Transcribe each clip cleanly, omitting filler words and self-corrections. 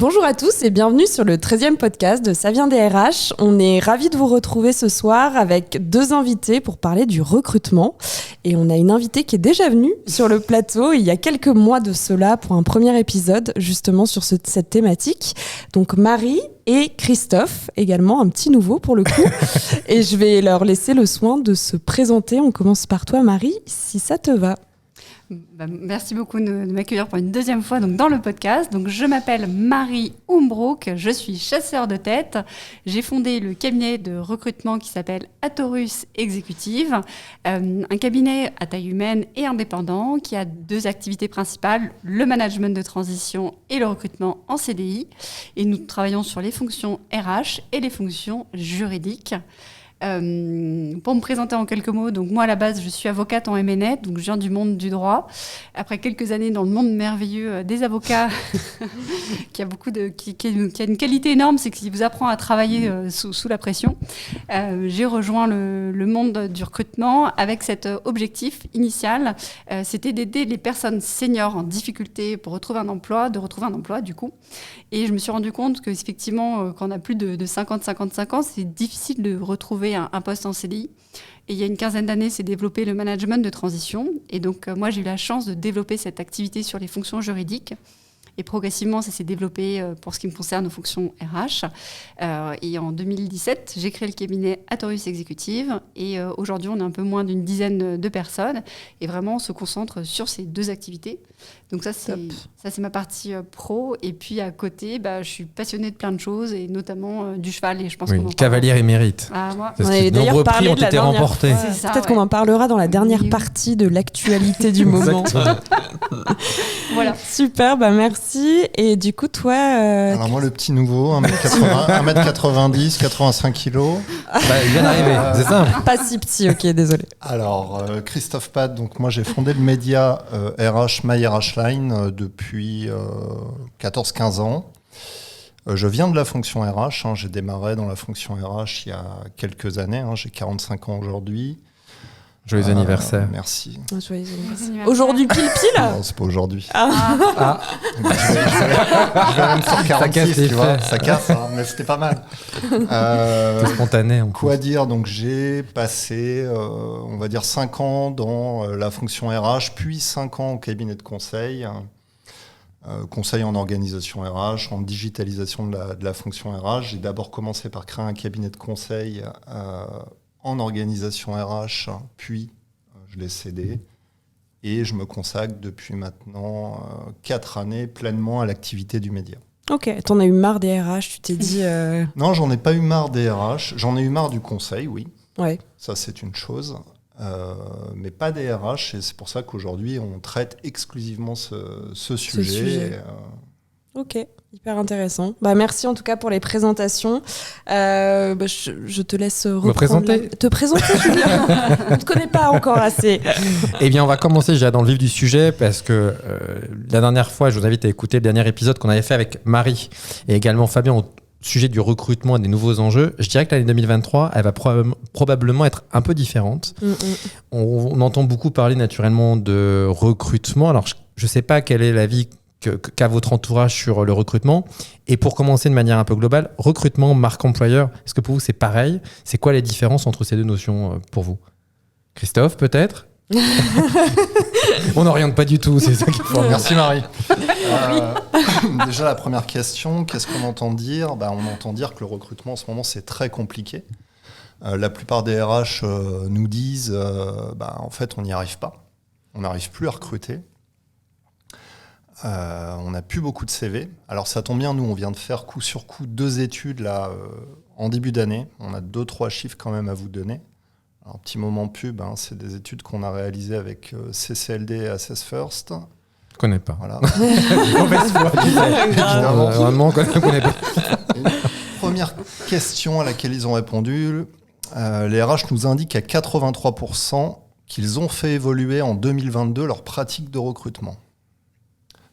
Bonjour à tous et bienvenue sur le 13e podcast de Ça vient des RH. On est ravis de vous retrouver ce soir avec deux invités pour parler du recrutement. Et on a une invitée qui est déjà venue sur le plateau il y a quelques mois de cela pour un premier épisode justement sur cette thématique. Donc Marie et Christophe, également un petit nouveau pour le coup. Et je vais leur laisser le soin de se présenter. On commence par toi Marie, si ça te va. Merci beaucoup de m'accueillir pour une deuxième fois dans le podcast. Donc, je m'appelle Marie Umbrook, je suis chasseur de tête. J'ai fondé le cabinet de recrutement qui s'appelle Atorus Executive, un cabinet à taille humaine et indépendant qui a deux activités principales, le management de transition et le recrutement en CDI. Et nous travaillons sur les fonctions RH et les fonctions juridiques. Pour me présenter en quelques mots, donc moi à la base je suis avocate en M&A, donc je viens du monde du droit. Après quelques années dans le monde merveilleux des avocats, qui a une qualité énorme, c'est qu'il vous apprend à travailler sous la pression. J'ai rejoint le monde du recrutement avec cet objectif initial, c'était d'aider les personnes seniors en difficulté pour retrouver un emploi, du coup. Et je me suis rendu compte que effectivement, quand on a plus de 50-55 ans, c'est difficile de retrouver un poste en CDI. Et il y a une quinzaine d'années, c'est développé le management de transition. Et donc, moi, j'ai eu la chance de développer cette activité sur les fonctions juridiques. Et progressivement, ça s'est développé pour ce qui me concerne aux fonctions RH. Et en 2017, j'ai créé le cabinet Atorus Executive. Et aujourd'hui, on est un peu moins d'une dizaine de personnes. Et vraiment, on se concentre sur ces deux activités. Donc ça, c'est ma partie pro. Et puis à côté, je suis passionnée de plein de choses, et notamment du cheval. Et je pense qu'on en cavalière émérite. Moi. Parce que de nombreux prix ont été remportés. Peut-être qu'on en parlera dans la dernière partie de l'actualité du moment. Voilà. Super, merci. Et du coup, toi... Alors moi, le petit nouveau, 1m90, 85 kilos. Il vient d'arriver, c'est ça. Pas si petit, ok, désolé. Alors, Christophe Pad, donc moi j'ai fondé le média RH My RH Line depuis 14-15 ans. Je viens de la fonction RH, j'ai démarré dans la fonction RH il y a quelques années, j'ai 45 ans aujourd'hui. Joyeux anniversaire. Merci. Joyeux anniversaire. Aujourd'hui pile Non, c'est pas aujourd'hui. Je vais même faire 46, tu vois. Ça casse, mais c'était pas mal. C'est spontané. Quoi dire, donc j'ai passé, on va dire 5 ans dans la fonction RH, puis 5 ans au cabinet de conseil. Conseil en organisation RH, en digitalisation de la fonction RH. J'ai d'abord commencé par créer un cabinet de conseil en organisation RH, puis je l'ai cédé. Et je me consacre depuis maintenant 4 années pleinement à l'activité du média. Ok, t'en as eu marre des RH, tu t'es dit... Non, j'en ai pas eu marre des RH. J'en ai eu marre du conseil, oui. Ouais. Ça, c'est une chose. Mais pas des RH. Et c'est pour ça qu'aujourd'hui, on traite exclusivement ce sujet. Ok, hyper intéressant. Merci en tout cas pour les présentations. Je te laisse te présenter, Julien. On ne te connaît pas encore assez. Eh bien, on va commencer déjà dans le vif du sujet parce que la dernière fois, je vous invite à écouter le dernier épisode qu'on avait fait avec Marie et également Fabien au sujet du recrutement et des nouveaux enjeux. Je dirais que l'année 2023, elle va probablement être un peu différente. On entend beaucoup parler naturellement de recrutement. Alors, je ne sais pas quel est l'avis qu'a votre entourage sur le recrutement. Et pour commencer de manière un peu globale, recrutement, marque employeur, est-ce que pour vous c'est pareil ? C'est quoi les différences entre ces deux notions pour vous ? Christophe, peut-être ? On n'oriente pas du tout, c'est ça qu'il faut. Merci Marie. Déjà la première question, qu'est-ce qu'on entend dire ? On entend dire que le recrutement en ce moment c'est très compliqué. La plupart des RH nous disent en fait on n'y arrive pas. On n'arrive plus à recruter. On n'a plus beaucoup de CV. Alors ça tombe bien, nous on vient de faire coup sur coup 2 études là, en début d'année. On a 2-3 chiffres quand même à vous donner. Alors petit moment pub, c'est des études qu'on a réalisées avec CCLD et Assess First. Je connais pas. Voilà. Mauvaise foi. Vraiment, je connais pas. Première question à laquelle ils ont répondu, les RH nous indiquent à 83% qu'ils ont fait évoluer en 2022 leur pratique de recrutement.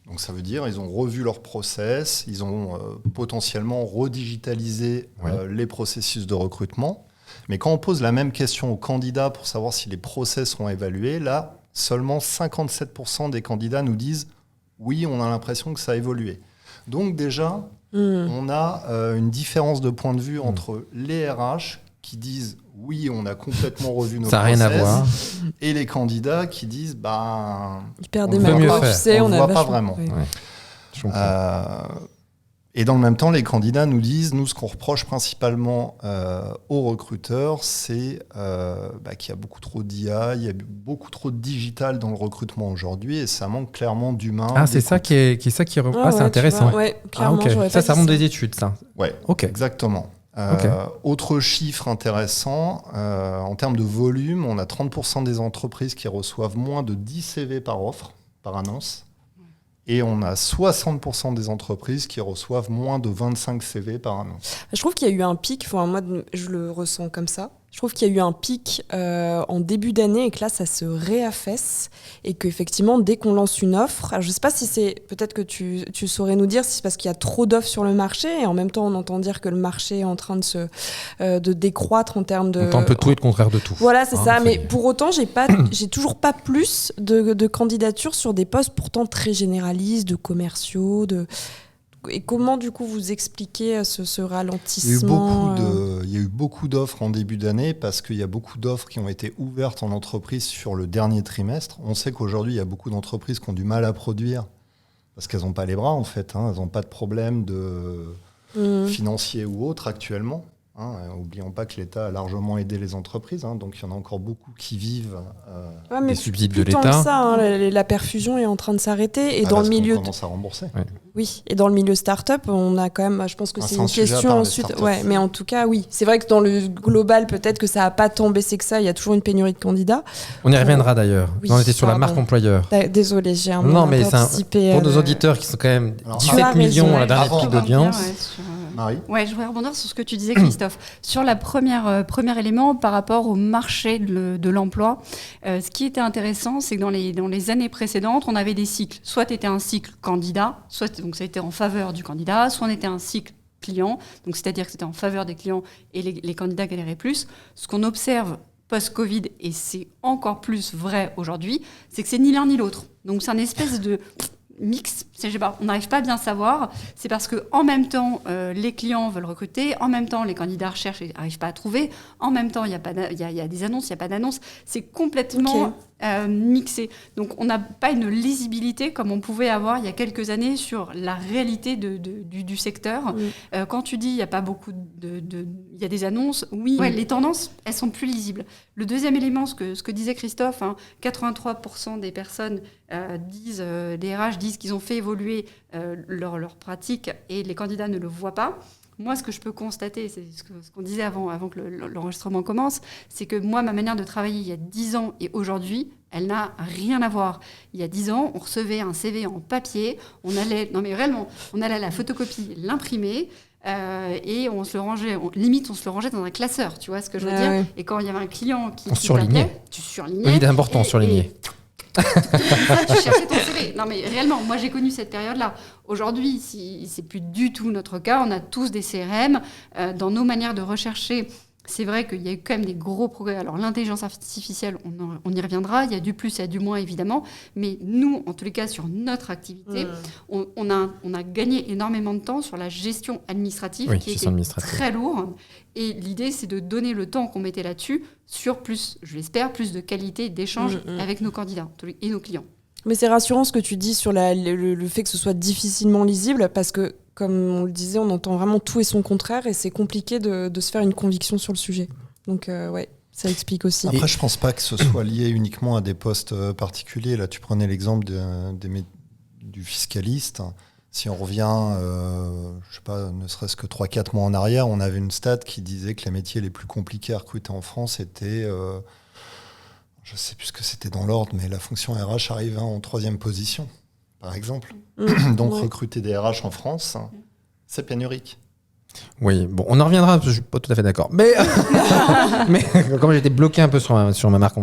Donc ça veut dire ils ont revu leur process, ils ont potentiellement redigitalisé les processus de recrutement. Mais quand on pose la même question aux candidats pour savoir si les process sont évalués, là, seulement 57% des candidats nous disent « oui, on a l'impression que ça a évolué ». Donc déjà, on a une différence de point de vue entre les RH qui disent oui, on a complètement revu nos ça n'a rien à process, voir. et les candidats qui disent Ils perdent on des ne voit macros, pas, tu sais, on on ne a voit pas vachement- vraiment. ouais. Je comprends. Et dans le même temps, les candidats nous disent, nous, ce qu'on reproche principalement aux recruteurs, c'est qu'il y a beaucoup trop d'IA, il y a beaucoup trop de digital dans le recrutement aujourd'hui, et ça manque clairement d'humain. C'est ça qui est ça qui Ah c'est ouais, intéressant. tu vois, ouais, clairement, ok. j'aurais Ça pas dit remonte des études, ça. Ouais, Ok. exactement. Ok. Autre chiffre intéressant, en termes de volume, on a 30% des entreprises qui reçoivent moins de 10 CV par offre, par annonce. Et on a 60% des entreprises qui reçoivent moins de 25 CV par annonce. Je trouve qu'il y a eu un pic, enfin, moi je le ressens comme ça. Je trouve qu'il y a eu un pic en début d'année et que là ça se réaffaisse et qu'effectivement dès qu'on lance une offre, alors je ne sais pas si c'est, peut-être que tu saurais nous dire si c'est parce qu'il y a trop d'offres sur le marché et en même temps on entend dire que le marché est en train de décroître en termes de... On entend un peu tout et le contraire de tout. Voilà, c'est ça. c'est- Mais pour autant, j'ai toujours pas plus de candidatures sur des postes pourtant très généralistes, de commerciaux. Et comment, du coup, vous expliquez ce Il y a eu ralentissement il y a eu beaucoup d'offres en début d'année parce qu'il y a beaucoup d'offres qui ont été ouvertes en entreprise sur le dernier trimestre. On sait qu'aujourd'hui, il y a beaucoup d'entreprises qui ont du mal à produire parce qu'elles n'ont pas les bras, en fait. Elles n'ont pas de problème financier ou autre actuellement. N'oublions pas que l'État a largement aidé les entreprises, donc il y en a encore beaucoup qui vivent Ouais, mais des subsides de plus tant que l'État. ça, la perfusion est en train de s'arrêter. Et dans parce le qu'on milieu, commence à rembourser. oui, et dans le milieu start-up, on a quand même, je pense que c'est C'est un une sujet à question part, les ensuite. start-up. Ouais, mais en tout cas, oui, c'est vrai que dans le global, peut-être que ça n'a pas tant baissé que ça. Il y a toujours une pénurie de candidats. On y reviendra d'ailleurs. Oui, On était sur la pardon. marque employeur. Désolée, j'ai un Non, peu mais c'est anticipé. pour nos auditeurs qui sont quand même Alors, 17 tu as millions raison. à la dernière Avant, pique avant, d'audience. Marie ? Ouais, je voudrais rebondir sur ce que tu disais, Christophe. Sur la premier élément par rapport au marché de l'emploi, ce qui était intéressant, c'est que dans les années précédentes, on avait des cycles. Soit tu étais un cycle candidat, donc ça a été en faveur du candidat, soit on était un cycle client, donc c'est-à-dire que c'était en faveur des clients et les candidats galéraient plus. Ce qu'on observe post-Covid, et c'est encore plus vrai aujourd'hui, c'est que c'est ni l'un ni l'autre. Donc c'est un espèce de mix, je sais pas, on n'arrive pas à bien savoir. C'est parce que en même temps, les clients veulent recruter, en même temps, les candidats recherchent et n'arrivent pas à trouver, en même temps, il y a des annonces, il n'y a pas d'annonces. C'est complètement mixé. Donc, on n'a pas une lisibilité comme on pouvait avoir il y a quelques années sur la réalité du secteur. Quand tu dis il n'y a pas beaucoup il y a des annonces, oui, les tendances, elles sont plus lisibles. Le deuxième élément, ce que disait Christophe, 83% des personnes les RH disent qu'ils ont fait évoluer leur pratique et les candidats ne le voient pas. Moi, ce que je peux constater, c'est ce qu'on disait avant que l'enregistrement commence, c'est que moi, ma manière de travailler il y a 10 ans et aujourd'hui, elle n'a rien à voir. Il y a 10 ans, on recevait un CV en papier, on allait à la photocopie, l'imprimer, et on se le rangeait, limite on se le rangeait dans un classeur, tu vois ce que je veux dire. Ouais. Et quand il y avait un client qui surlignait. t'appelait, tu surlignais. Oui, c'est important, surligner. Tu cherchais ton CV. Non, mais réellement, moi, j'ai connu cette période-là. Aujourd'hui, c'est plus du tout notre cas. On a tous des CRM. Dans nos manières de rechercher, c'est vrai qu'il y a eu quand même des gros progrès. Alors, l'intelligence artificielle, on y reviendra. Il y a du plus, il y a du moins, évidemment. Mais nous, en tous les cas, sur notre activité, on a gagné énormément de temps sur la gestion administrative, qui était très lourde. Et l'idée, c'est de donner le temps qu'on mettait là-dessus sur plus, je l'espère, plus de qualité d'échange avec nos candidats et nos clients. Mais c'est rassurant ce que tu dis sur le fait que ce soit difficilement lisible parce que, comme on le disait, on entend vraiment tout et son contraire et c'est compliqué de se faire une conviction sur le sujet. Donc, ouais, ça explique aussi. Après, je ne pense pas que ce soit lié uniquement à des postes particuliers. Là, tu prenais l'exemple du fiscaliste. Si on revient, je sais pas, ne serait-ce que 3-4 mois en arrière, on avait une stat qui disait que les métiers les plus compliqués à recruter en France étaient, je ne sais plus ce que c'était dans l'ordre, mais la fonction RH arrivait en 3e position, par exemple. Donc recruter des RH en France, c'est pénurique. Oui, bon, on en reviendra, je suis pas tout à fait d'accord. Mais comme j'étais bloqué un peu sur ma marque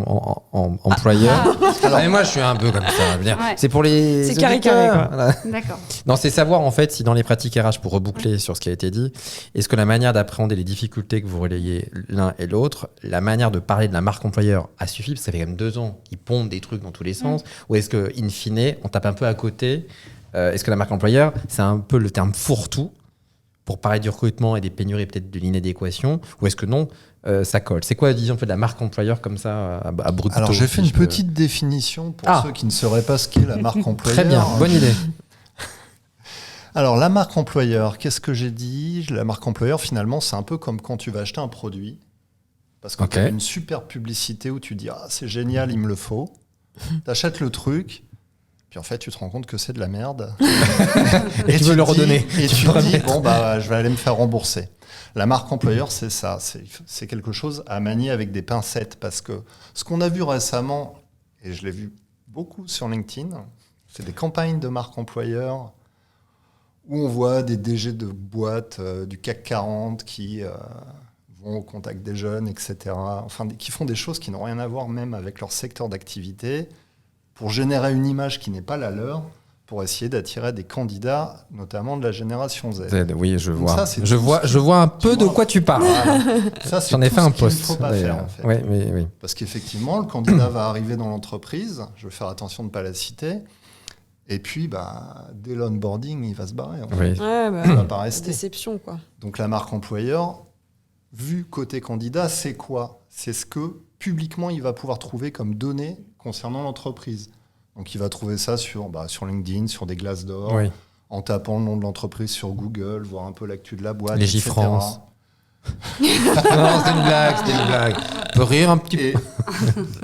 employeur, mais moi je suis un peu comme ça. Je veux dire, c'est pour les c'est carré, quoi. Voilà. D'accord. Non, c'est savoir en fait si dans les pratiques RH, pour reboucler sur ce qui a été dit, est-ce que la manière d'appréhender les difficultés que vous relayez l'un et l'autre, la manière de parler de la marque employeur a suffi, parce que ça fait quand même 2 ans qu'ils pondent des trucs dans tous les sens, ou est-ce que in fine, on tape un peu à côté est-ce que la marque employeur, c'est un peu le terme fourre-tout pour parler du recrutement et des pénuries, peut-être de l'inadéquation, ou est-ce que non, ça colle? C'est quoi la vision de la marque employeur comme ça, à brut couteau? Alors j'ai fait une petite définition pour ceux qui ne sauraient pas ce qu'est la marque employeur. Très bien, bonne idée. Alors la marque employeur, qu'est-ce que j'ai dit? La marque employeur, finalement, c'est un peu comme quand tu vas acheter un produit. Parce que tu as une super publicité où tu dis « Ah, c'est génial, il me le faut ». Tu achètes le truc, puis en fait, tu te rends compte que c'est de la merde. et tu veux le redonner. Et tu te dis « Bon, bah, je vais aller me faire rembourser ». La marque employeur, c'est ça. C'est quelque chose à manier avec des pincettes. Parce que ce qu'on a vu récemment, et je l'ai vu beaucoup sur LinkedIn, c'est des campagnes de marque employeur où on voit des DG de boîtes du CAC 40 qui vont au contact des jeunes, etc. Enfin, qui font des choses qui n'ont rien à voir même avec leur secteur d'activité pour générer une image qui n'est pas la leur, pour essayer d'attirer des candidats, notamment de la génération Z. Oui, je vois. Ça, je vois un peu de quoi tu parles. Ça, c'est J'en ai fait un post. Il ne faut pas faire, en fait. Oui. Parce qu'effectivement, le candidat va arriver dans l'entreprise, je vais faire attention de ne pas la citer, et puis, dès l'onboarding, il va se barrer. En fait. Oui. Il ne va pas rester. Déception, quoi. Donc la marque employeur, vu côté candidat, c'est quoi? C'est ce que publiquement il va pouvoir trouver comme données concernant l'entreprise. Donc il va trouver ça sur LinkedIn, sur des Glassdoor, en tapant le nom de l'entreprise sur Google, voir un peu l'actu de la boîte, les etc. J-France. Non, c'est une blague. On peut rire un petit peu.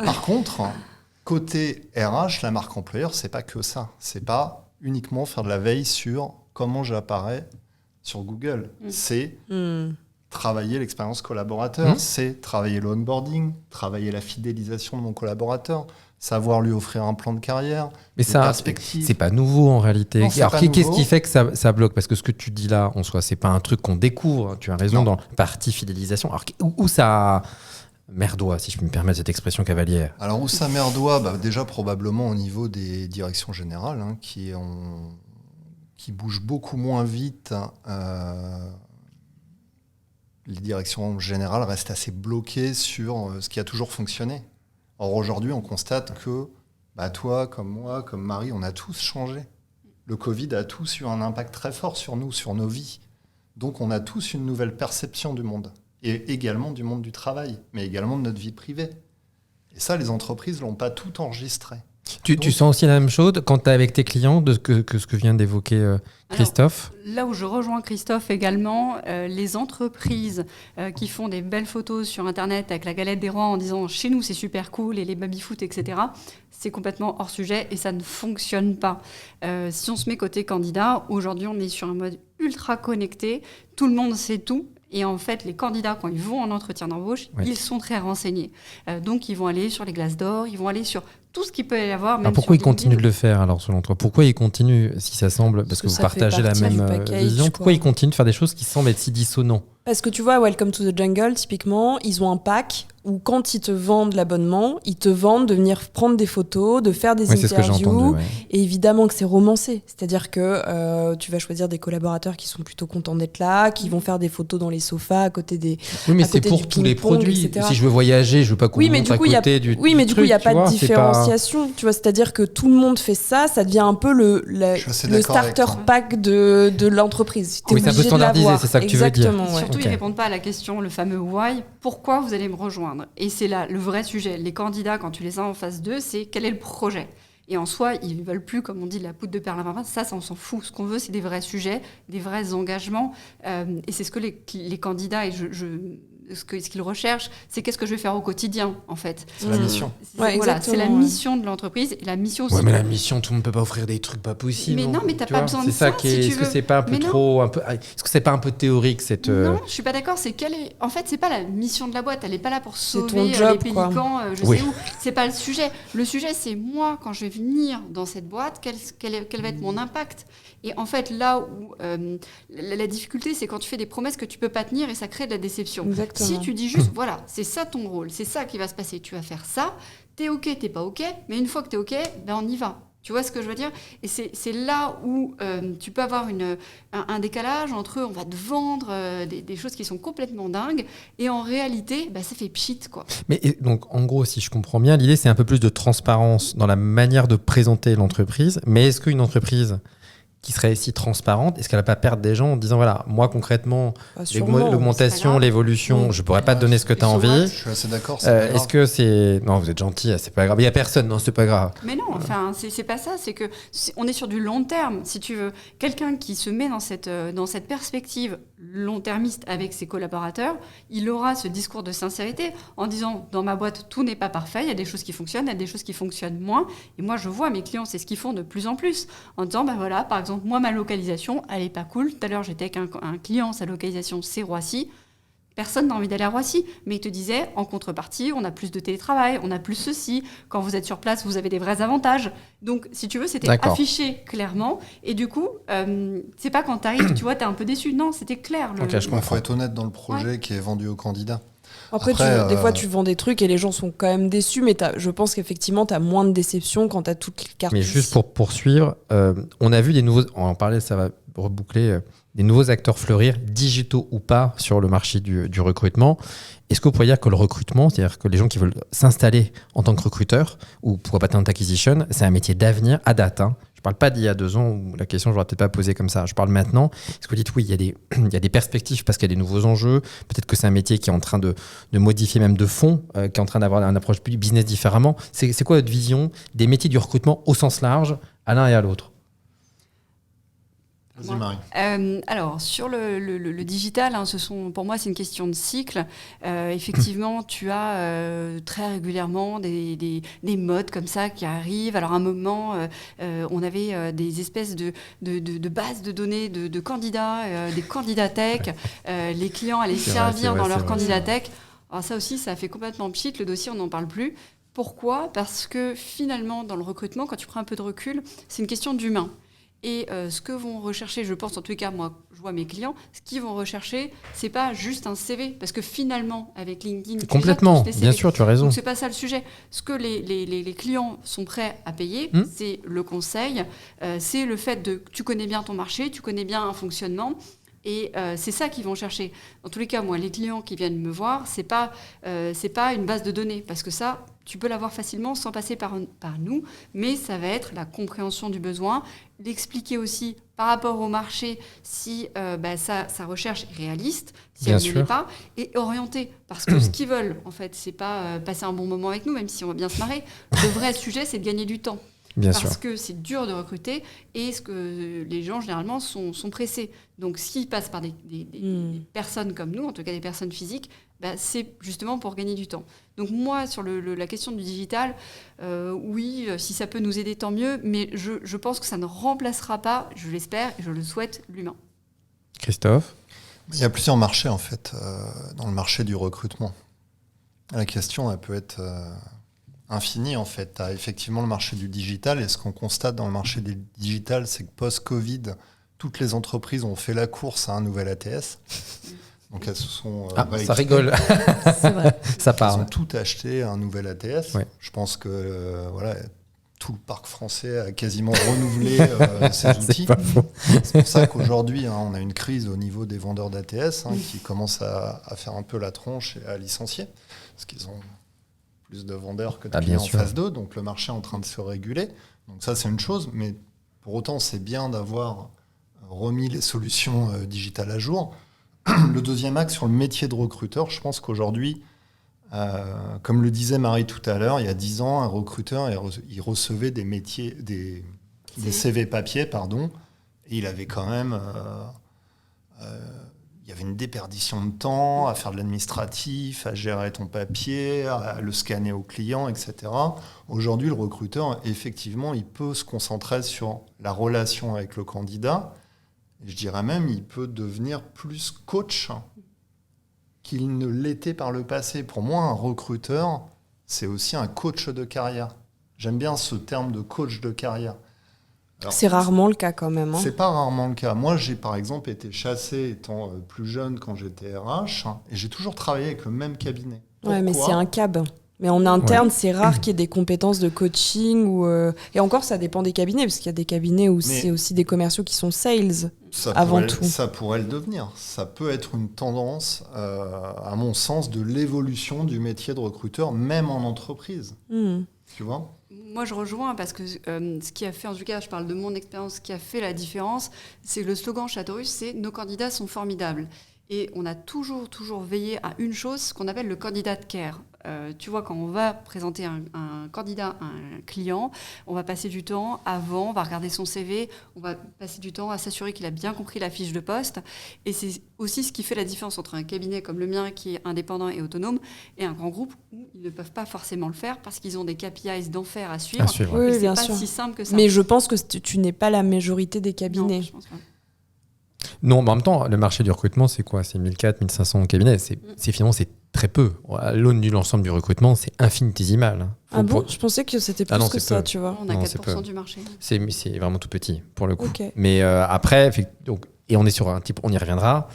Par contre, côté RH, la marque employeur, c'est pas que ça. C'est pas uniquement faire de la veille sur comment j'apparais sur Google. C'est travailler l'expérience collaborateur, c'est travailler le onboarding, travailler la fidélisation de mon collaborateur, savoir lui offrir un plan de carrière, mais des ça, perspectives. C'est pas nouveau en réalité. Non, alors, qu'est-ce qui fait que ça bloque? Parce que ce que tu dis là, en soi, c'est pas un truc qu'on découvre. Hein. Tu as raison dans la partie fidélisation. Alors, où ça merdoit, si je peux me permettre cette expression cavalière? Alors, où ça merdoit? Déjà, probablement au niveau des directions générales, qui bougent beaucoup moins vite. Les directions générales restent assez bloquées sur ce qui a toujours fonctionné. Or, aujourd'hui, on constate que toi, comme moi, comme Marie, on a tous changé. Le Covid a tous eu un impact très fort sur nous, sur nos vies. Donc, on a tous une nouvelle perception du monde. Et également du monde du travail, mais également de notre vie privée. Et ça, les entreprises ne l'ont pas tout enregistré. Tu sens aussi la même chose quand tu es avec tes clients que ce que vient d'évoquer Christophe? Alors, là où je rejoins Christophe également, les entreprises qui font des belles photos sur Internet avec la galette des rois en disant « chez nous c'est super cool » et les baby-foot, etc., c'est complètement hors sujet et ça ne fonctionne pas. Si on se met côté candidat, aujourd'hui on est sur un mode ultra connecté, tout le monde sait tout. Et en fait, les candidats, quand ils vont en entretien d'embauche, ils sont très renseignés. Donc, ils vont aller sur les Glassdoor, ils vont aller sur tout ce qu'il peut y avoir. Même pourquoi ils continuent de le faire, alors, selon toi? Pourquoi ils continuent, si ça semble, parce que vous partagez la même vision, pourquoi ils continuent de faire des choses qui semblent être si dissonants? Parce que tu vois, Welcome to the Jungle, typiquement, ils ont un pack où quand ils te vendent l'abonnement, ils te vendent de venir prendre des photos, de faire des interviews. C'est ce que j'ai entendu, Et évidemment que c'est romancé. C'est-à-dire que tu vas choisir des collaborateurs qui sont plutôt contents d'être là, qui vont faire des photos dans les sofas à côté des. Oui, mais c'est pour tous les produits. Etc. Si je veux voyager, je veux pas qu'on monte à côté du. Oui, mais du coup, il n'y a pas de différenciation. Tu vois, c'est-à-dire que tout le monde fait ça, ça devient un peu le starter pack de l'entreprise. Oui, c'est un peu standardisé, c'est ça que tu veux dire. Surtout, ils ne répondent pas à la question, le fameux why, pourquoi vous allez me rejoindre? Et c'est là le vrai sujet. Les candidats, quand tu les as en face d'eux, c'est quel est le projet? Et en soi, ils ne veulent plus, comme on dit, la poudre de perlimpinpin. Ça, on s'en fout. Ce qu'on veut, c'est des vrais sujets, des vrais engagements. Et c'est ce que les candidats, et ce qu'ils recherchent, c'est qu'est-ce que je vais faire au quotidien, en fait. C'est la mission. C'est la mission de l'entreprise. Et la mission aussi. Ouais, mais la mission, tout le monde ne peut pas offrir des trucs pas possibles. Mais non, mais tu n'as pas besoin de ça. Est-ce que c'est pas un peu trop. Est-ce que c'est pas un peu théorique cette. Non, je suis pas d'accord. En fait, c'est pas la mission de la boîte. Elle n'est pas là pour sauver les pélicans, sais où. C'est pas le sujet. Le sujet, c'est moi, quand je vais venir dans cette boîte, quel va être mon impact? Et en fait, là où la difficulté, c'est quand tu fais des promesses que tu peux pas tenir et ça crée de la déception. Exactement. Si tu dis juste, voilà, c'est ça ton rôle, c'est ça qui va se passer, tu vas faire ça, t'es OK, t'es pas OK, mais une fois que t'es OK, on y va. Tu vois ce que je veux dire? Et c'est là où tu peux avoir un décalage entre on va te vendre des choses qui sont complètement dingues et en réalité, ça fait pchit, quoi. Mais donc, en gros, si je comprends bien, l'idée, c'est un peu plus de transparence dans la manière de présenter l'entreprise. Mais est-ce qu'une entreprise qui serait si transparente, est-ce qu'elle va pas perdre des gens en disant voilà, moi concrètement, Sûrement, l'augmentation, l'évolution, je pourrais pas te donner ce que tu as envie. Je suis assez d'accord. C'est pas grave. Est-ce que c'est. Non, vous êtes gentil, c'est pas grave. Il n'y a personne, non, c'est pas grave. Mais non, enfin, c'est pas ça. C'est que on est sur du long terme. Si tu veux, quelqu'un qui se met dans cette perspective long-termiste avec ses collaborateurs, il aura ce discours de sincérité en disant dans ma boîte tout n'est pas parfait, il y a des choses qui fonctionnent, il y a des choses qui fonctionnent moins. Et moi, je vois mes clients, c'est ce qu'ils font de plus en plus en disant voilà, par exemple, moi ma localisation, elle est pas cool. Tout à l'heure, j'étais avec un client, sa localisation c'est Roissy. Personne n'a envie d'aller à Roissy, mais il te disait, en contrepartie, on a plus de télétravail, on a plus ceci. Quand vous êtes sur place, vous avez des vrais avantages. Donc, si tu veux, c'était affiché clairement. Et du coup, c'est pas quand tu arrives, tu vois, tu es un peu déçu. Non, c'était clair. Okay, il faut être honnête dans le projet qui est vendu aux candidats. Après des fois, tu vends des trucs et les gens sont quand même déçus, mais je pense qu'effectivement, tu as moins de déception quand tu as toutes les cartes. Mais juste pour poursuivre, on a vu des nouveaux... On en parlait, ça va reboucler... des nouveaux acteurs fleurir, digitaux ou pas, sur le marché du recrutement. Est-ce que vous pourriez dire que le recrutement, c'est-à-dire que les gens qui veulent s'installer en tant que recruteur ou pourquoi pas talent acquisition, c'est un métier d'avenir à date, hein. Je ne parle pas d'il y a 2 ans où la question, je ne l'aurais peut-être pas posée comme ça. Je parle maintenant. Est-ce que vous dites oui, il y a des perspectives parce qu'il y a des nouveaux enjeux. Peut-être que c'est un métier qui est en train de modifier même de fond, qui est en train d'avoir une approche plus business différemment. C'est quoi votre vision des métiers du recrutement au sens large, à l'un et à l'autre ? Vas-y, Marie. Alors, sur le digital, hein, pour moi, c'est une question de cycle. Effectivement, tu as très régulièrement des modes comme ça qui arrivent. Alors, à un moment, on avait des espèces de bases de données de candidats, des candidats tech. Les clients allaient servir dans leur candidat tech. Alors, ça aussi, ça a fait complètement pchit. Le dossier, on n'en parle plus. Pourquoi ? Parce que finalement, dans le recrutement, quand tu prends un peu de recul, c'est une question d'humain. Et ce que vont rechercher, je pense, en tous les cas, moi, je vois mes clients, ce qu'ils vont rechercher, c'est pas juste un CV. Parce que finalement, avec LinkedIn... Complètement, bien sûr, tu as raison. Donc, c'est pas ça le sujet. Ce que les clients sont prêts à payer, c'est le conseil, c'est le fait que tu connais bien ton marché, tu connais bien un fonctionnement. Et c'est ça qu'ils vont chercher. En tous les cas, moi, les clients qui viennent me voir, c'est pas une base de données. Parce que ça... Tu peux l'avoir facilement sans passer par nous, mais ça va être la compréhension du besoin, l'expliquer aussi par rapport au marché si sa recherche est réaliste, si elle ne l'est pas, et orienter. Parce que ce qu'ils veulent, en fait, c'est pas passer un bon moment avec nous, même si on va bien se marrer. Le vrai sujet, c'est de gagner du temps. Parce que c'est dur de recruter et les gens, généralement, sont pressés. Donc, s'ils passent par des personnes comme nous, en tout cas des personnes physiques, c'est justement pour gagner du temps. Donc, moi, sur la question du digital, oui, si ça peut nous aider, tant mieux. Mais je pense que ça ne remplacera pas, je l'espère et je le souhaite, l'humain. Christophe ? Il y a plusieurs marchés, en fait, dans le marché du recrutement. La question, elle peut être... infini en fait. Tu as effectivement le marché du digital et ce qu'on constate dans le marché du digital, c'est que post-Covid, toutes les entreprises ont fait la course à un nouvel ATS. Donc elles se sont... ça rigole. C'est vrai. Ça part. Elles ont tout acheté un nouvel ATS. Ouais. Je pense que tout le parc français a quasiment renouvelé ses outils. C'est pour ça qu'aujourd'hui, on a une crise au niveau des vendeurs d'ATS qui commencent à faire un peu la tronche et à licencier. Parce qu'ils ont plus de vendeurs que de clients en face d'eux, donc le marché est en train de se réguler. Donc ça, c'est une chose, mais pour autant, c'est bien d'avoir remis les solutions digitales à jour. Le deuxième axe sur le métier de recruteur, je pense qu'aujourd'hui, comme le disait Marie tout à l'heure, il y a 10 ans, un recruteur, il recevait des CV papier, et il avait quand même... il y avait une déperdition de temps à faire de l'administratif, à gérer ton papier, à le scanner au client, etc. Aujourd'hui, le recruteur, effectivement, il peut se concentrer sur la relation avec le candidat. Et je dirais même, il peut devenir plus coach qu'il ne l'était par le passé. Pour moi, un recruteur, c'est aussi un coach de carrière. J'aime bien ce terme de coach de carrière. Alors, c'est rarement le cas quand même. C'est pas rarement le cas. Moi, j'ai par exemple été chassé étant plus jeune quand j'étais RH et j'ai toujours travaillé avec le même cabinet. Ouais, mais c'est un cab. Mais en interne, c'est rare qu'il y ait des compétences de coaching. Et encore, ça dépend des cabinets, parce qu'il y a des cabinets où c'est aussi des commerciaux qui sont sales avant tout. Ça pourrait le devenir. Ça peut être une tendance, à mon sens, de l'évolution du métier de recruteur, même en entreprise. Tu vois ? Moi, je rejoins parce que ce qui a fait, en tout cas, je parle de mon expérience, ce qui a fait la différence, c'est le slogan Château-Russe, c'est « Nos candidats sont formidables ». Et on a toujours veillé à une chose, ce qu'on appelle le candidat care. Tu vois, quand on va présenter un candidat à un client, on va passer du temps avant, on va regarder son CV, on va passer du temps à s'assurer qu'il a bien compris la fiche de poste. Et c'est aussi ce qui fait la différence entre un cabinet comme le mien, qui est indépendant et autonome, et un grand groupe où ils ne peuvent pas forcément le faire parce qu'ils ont des KPIs d'enfer à suivre. Oui, et c'est bien pas sûr. si simple que ça. Mais je pense que tu n'es pas la majorité des cabinets. Non, je pense pas. Non, mais en même temps, le marché du recrutement, c'est quoi? C'est 1400, 1500 cabinets. Finalement, c'est très peu. À l'aune de l'ensemble du recrutement, c'est infinitésimal. Ah bon? Je pensais que c'était plus que ça, tu vois. On a Non, 4% du marché. C'est vraiment tout petit, pour le coup. Ok. Mais après, et on est sur un type, on y reviendra.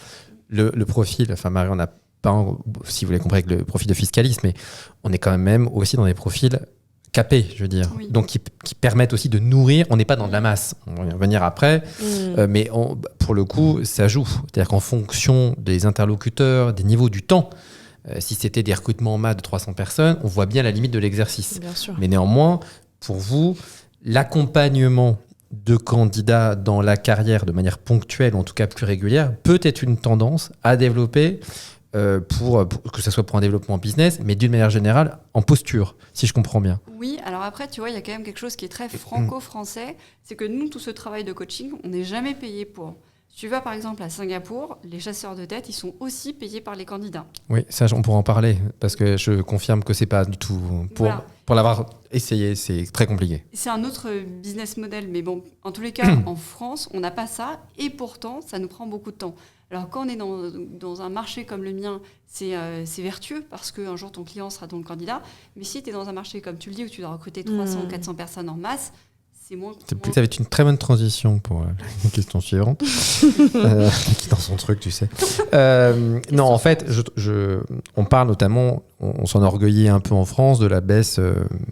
Le profil, enfin, Marie, on n'a pas, si vous l'avez compris, avec le profil de fiscaliste, mais on est quand même aussi dans des profils capés, je veux dire. Oui. Donc, qui permettent aussi de nourrir. On n'est pas dans de la masse. On va y revenir après. Mais pour le coup, ça joue. C'est-à-dire qu'en fonction des interlocuteurs, des niveaux du temps, si c'était des recrutements en masse de 300 personnes, on voit bien la limite de l'exercice. Bien sûr. Mais néanmoins, pour vous, l'accompagnement de candidats dans la carrière de manière ponctuelle, ou en tout cas plus régulière, peut être une tendance à développer pour que ce soit pour un développement business, mais d'une manière générale, en posture, si je comprends bien. Oui, alors après, tu vois, il y a quand même quelque chose qui est très franco-français, c'est que nous, tout ce travail de coaching, on n'est jamais payé pour. Si tu vas par exemple à Singapour, les chasseurs de tête, ils sont aussi payés par les candidats. Oui, ça, on pourra en parler, parce que je confirme que c'est pas du tout... Pour l'avoir essayé, c'est très compliqué. C'est un autre business model, mais bon, en tous les cas, en France, on n'a pas ça, et pourtant, ça nous prend beaucoup de temps. Alors quand on est dans un marché comme le mien, c'est vertueux, parce qu'un jour, ton client sera ton candidat, mais si tu es dans un marché, comme tu le dis, où tu dois recruter 300 ou 400 personnes en masse, c'est moins... Ça va être une très bonne transition pour la question suivante. Qui dans son truc, tu sais. Non, en fait, on parle notamment, on s'enorgueillit un peu en France de la baisse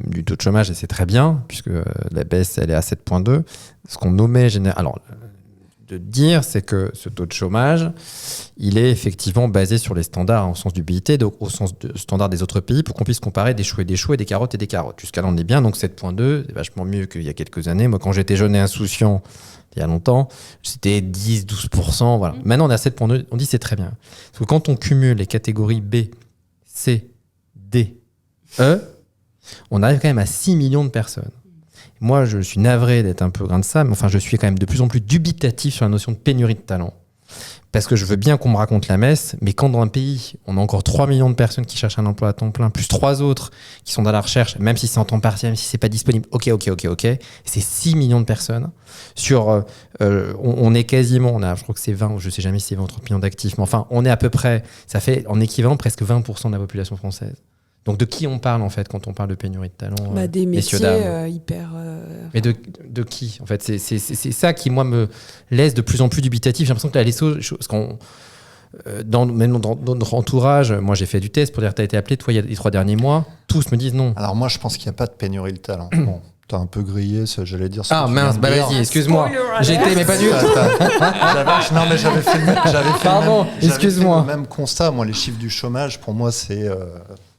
du taux de chômage, et c'est très bien, puisque la baisse, elle est à 7,2. Ce qu'on nommait alors, de dire, c'est que ce taux de chômage, il est effectivement basé sur les standards, au sens du BIT, donc au sens de standard des autres pays, pour qu'on puisse comparer des choux et des choux et des carottes et des carottes. Jusqu'à là, on est bien, donc 7,2, c'est vachement mieux qu'il y a quelques années. Moi, quand j'étais jeune et insouciant, il y a longtemps, c'était 10-12%. Voilà. Maintenant, on est à 7,2, on dit c'est très bien. Parce que quand on cumule les catégories B, C, D, E, on arrive quand même à 6 millions de personnes. Moi, je suis navré d'être un peu grain de sable, mais enfin, je suis quand même de plus en plus dubitatif sur la notion de pénurie de talent. Parce que je veux bien qu'on me raconte la messe, mais quand dans un pays, on a encore 3 millions de personnes qui cherchent un emploi à temps plein, plus 3 autres qui sont dans la recherche, même si c'est en temps partiel, même si c'est pas disponible, ok, c'est 6 millions de personnes. On est quasiment, je crois que c'est 20, je sais jamais si c'est 20 ou 30 millions d'actifs, mais enfin, on est à peu près, ça fait en équivalent presque 20% de la population française. Donc de qui on parle en fait quand on parle de pénurie de talent? Des métiers hyper... Mais de qui en fait? C'est ça qui moi me laisse de plus en plus dubitatif. J'ai l'impression que même dans notre entourage, moi j'ai fait du test pour dire tu as été appelé toi il y a les 3 derniers mois, tous me disent non. Alors moi je pense qu'il n'y a pas de pénurie de talent. Bon, t'as un peu grillé, j'allais dire. Ah mince, vas-y, excuse-moi. J'étais mais pas du tout. Non mais j'avais fait Pardon, excuse-moi. Le même constat. Moi les chiffres du chômage pour moi c'est...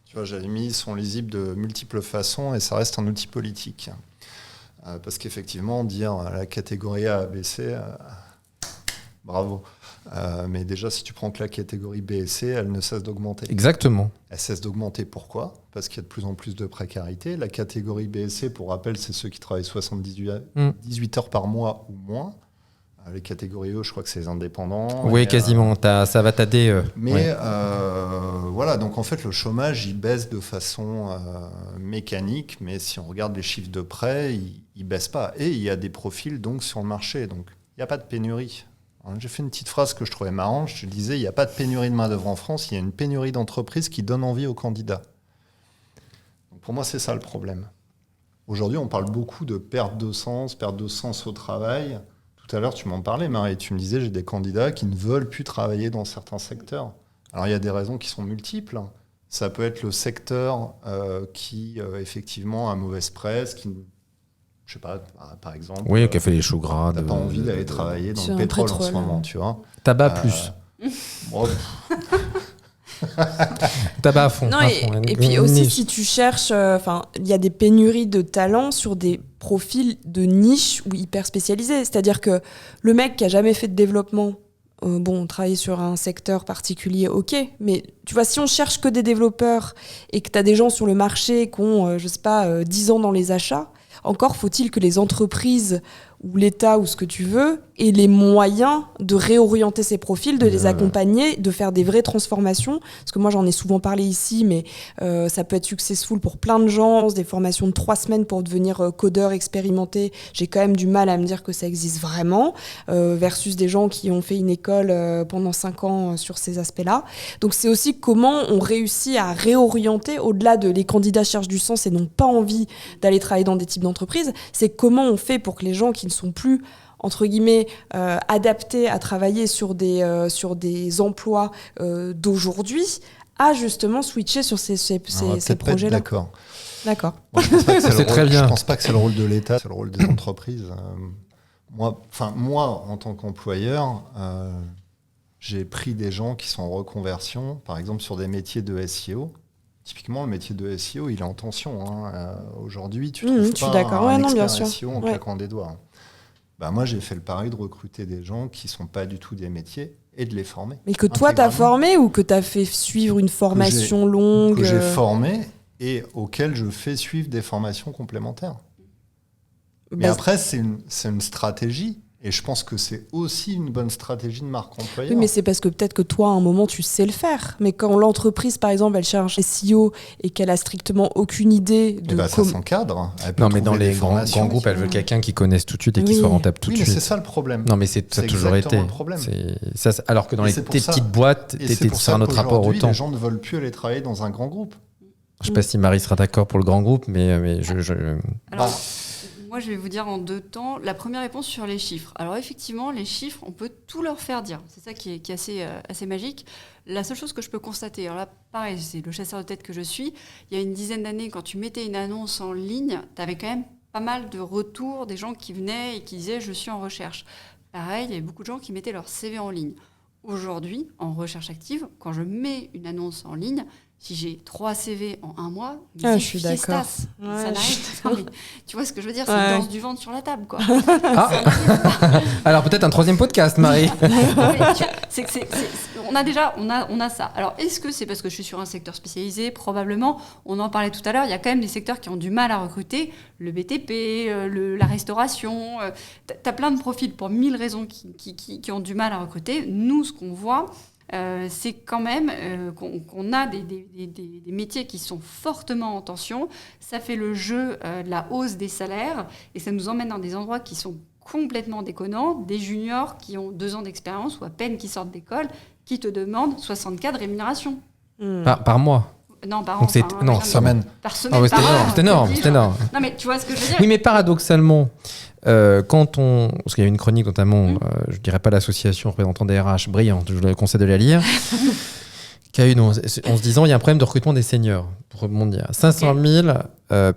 Tu vois, j'avais mis, ils sont lisibles de multiples façons et ça reste un outil politique. Parce qu'effectivement, dire la catégorie A, B, C, bravo. Mais déjà, si tu prends que la catégorie B et C, elle ne cesse d'augmenter. Exactement. Elle cesse d'augmenter. Pourquoi? Parce qu'il y a de plus en plus de précarité. La catégorie B et C, pour rappel, c'est ceux qui travaillent 18 heures par mois ou moins. Les catégories E, je crois que c'est les indépendants. Oui, quasiment. Ça va t'aider. Mais voilà, donc en fait, le chômage, il baisse de façon mécanique, mais si on regarde les chiffres de près, il baisse pas. Et il y a des profils donc sur le marché, donc il n'y a pas de pénurie. J'ai fait une petite phrase que je trouvais marrante. Je disais, il n'y a pas de pénurie de main-d'œuvre en France, il y a une pénurie d'entreprises qui donne envie aux candidats. Donc pour moi, c'est ça le problème. Aujourd'hui, on parle beaucoup de perte de sens au travail. Tout à l'heure, tu m'en parlais, Marie, tu me disais, j'ai des candidats qui ne veulent plus travailler dans certains secteurs. Alors, il y a des raisons qui sont multiples. Ça peut être le secteur qui, effectivement, a mauvaise presse, qui, je sais pas, par exemple... Oui, qui a fait les choux gras. T'as pas envie d'aller travailler dans le pétrole en ce moment, tu vois. Tabac plus. Tabac à fond. Non, à et, fond. et puis Une aussi, niche. si tu cherches, il y a des pénuries de talents sur des profils de niche ou hyper spécialisés. C'est-à-dire que le mec qui a jamais fait de développement, travailler sur un secteur particulier, ok, mais tu vois, si on cherche que des développeurs et que tu as des gens sur le marché qui ont, 10 ans dans les achats, encore faut-il que les entreprises ou l'État ou ce que tu veux aient les moyens de réorienter ces profils, de les accompagner, de faire des vraies transformations. Parce que moi, j'en ai souvent parlé ici, mais ça peut être successful pour plein de gens. Des formations de 3 semaines pour devenir codeur expérimenté, j'ai quand même du mal à me dire que ça existe vraiment, versus des gens qui ont fait une école pendant 5 ans sur ces aspects-là. Donc c'est aussi comment on réussit à réorienter, au-delà de les candidats cherchent du sens et n'ont pas envie d'aller travailler dans des types d'entreprises, c'est comment on fait pour que les gens qui ne sont plus entre guillemets adaptés à travailler sur des emplois d'aujourd'hui à justement switcher sur ces projets-là. D'accord. D'accord. Moi, je pense pas que C'est très bien. Je pense pas que c'est le rôle de l'État, c'est le rôle des entreprises. Moi, en tant qu'employeur, j'ai pris des gens qui sont en reconversion, par exemple sur des métiers de SEO. Typiquement, le métier de SEO, il est en tension. Aujourd'hui, tu trouves je suis pas d'accord. un Non, bien expert sûr. SEO en claquant des doigts. Moi, j'ai fait le pari de recruter des gens qui ne sont pas du tout des métiers et de les former. Mais que toi, tu as formé ou que tu as fait suivre une formation longue Que j'ai formé et auquel je fais suivre des formations complémentaires. Mais après, c'est une stratégie. Et je pense que c'est aussi une bonne stratégie de marque employeur. Oui, mais c'est parce que peut-être que toi, à un moment, tu sais le faire. Mais quand l'entreprise, par exemple, elle cherche SEO et qu'elle a strictement aucune idée de ça s'encadre. Non, mais dans les grands groupes, elle veut quelqu'un qui connaisse tout de suite et qui soit rentable tout de suite. Oui, mais c'est ça le problème. Non, mais ça a toujours été. Le problème. Alors que dans les petites boîtes, t'étais sur un autre rapport au temps. Les gens ne veulent plus aller travailler dans un grand groupe. Je sais pas si Marie sera d'accord pour le grand groupe, mais Alors, moi, je vais vous dire en 2 temps. La première réponse sur les chiffres. Alors, effectivement, les chiffres, on peut tout leur faire dire. C'est ça qui est assez magique. La seule chose que je peux constater, alors là, pareil, c'est le chasseur de tête que je suis, il y a une dizaine d'années, quand tu mettais une annonce en ligne, tu avais quand même pas mal de retours des gens qui venaient et qui disaient « je suis en recherche ». Pareil, il y avait beaucoup de gens qui mettaient leur CV en ligne. Aujourd'hui, en recherche active, quand je mets une annonce en ligne, si j'ai 3 CV en 1 mois, je suis d'accord. Ça n'arrive. Tu vois ce que je veux dire, c'est une danse du ventre sur la table, quoi. Alors peut-être un 3e podcast, Marie. On a ça. Alors est-ce que c'est parce que je suis sur un secteur spécialisé? Probablement. On en parlait tout à l'heure. Il y a quand même des secteurs qui ont du mal à recruter. Le BTP, la restauration. T'as plein de profils pour 1000 raisons qui ont du mal à recruter. Nous, ce qu'on voit, c'est quand même qu'on a des métiers qui sont fortement en tension. Ça fait le jeu de la hausse des salaires et ça nous emmène dans des endroits qui sont complètement déconnants. Des juniors qui ont 2 ans d'expérience ou à peine qui sortent d'école, qui te demandent 60K de rémunération. Par mois. Non, par an. Semaine. Par semaine. C'est énorme. Non, mais tu vois ce que je veux dire? Oui, mais paradoxalement, parce qu'il y a une chronique notamment, je ne dirais pas l'association représentant des RH, brillante, je vous conseille de la lire, qui a eu, en se disant il y a un problème de recrutement des seniors, pour rebondir. 500 000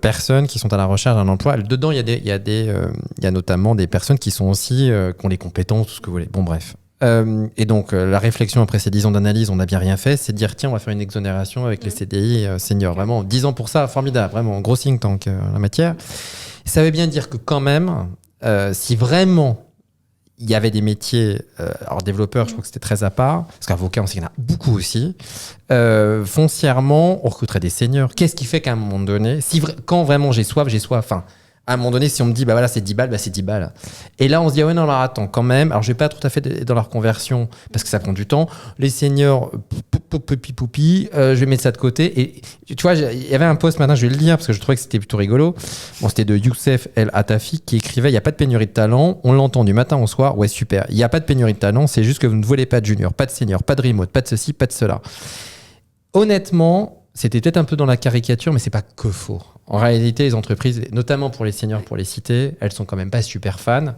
personnes qui sont à la recherche d'un emploi. Dedans, il y a notamment des personnes qui sont aussi, qui ont les compétences, tout ce que vous voulez. Bon, bref. Et donc, la réflexion après ces 10 ans d'analyse, on n'a bien rien fait, c'est de dire tiens, on va faire une exonération avec les CDI seniors. Vraiment, 10 ans pour ça, formidable, vraiment, gros think tank en la matière. Ça veut bien dire que quand même, si vraiment il y avait des métiers, alors développeurs, je crois que c'était très à part, parce qu'avocat, on sait qu'il y en a beaucoup aussi, foncièrement, on recruterait des seniors. Qu'est-ce qui fait qu'à un moment donné, quand vraiment j'ai soif, enfin, à un moment donné, si on me dit, c'est 10 balles, c'est 10 balles. Et là, on se dit, non, alors attends, quand même. Alors, je vais pas tout à fait dans leur conversion, parce que ça prend du temps. Les seniors, poupi, je vais mettre ça de côté. Et tu vois, il y avait un post maintenant, je vais le lire, parce que je trouvais que c'était plutôt rigolo. Bon, c'était de Youssef El Atafi, qui écrivait, il n'y a pas de pénurie de talent. On l'entend du matin au soir. Ouais, super. Il n'y a pas de pénurie de talent. C'est juste que vous ne voulez pas de junior, pas de senior, pas de remote, pas de ceci, pas de cela. Honnêtement, c'était peut-être un peu dans la caricature, mais c'est pas que faux. En réalité, les entreprises, notamment pour les seniors, pour les citer, elles sont quand même pas super fans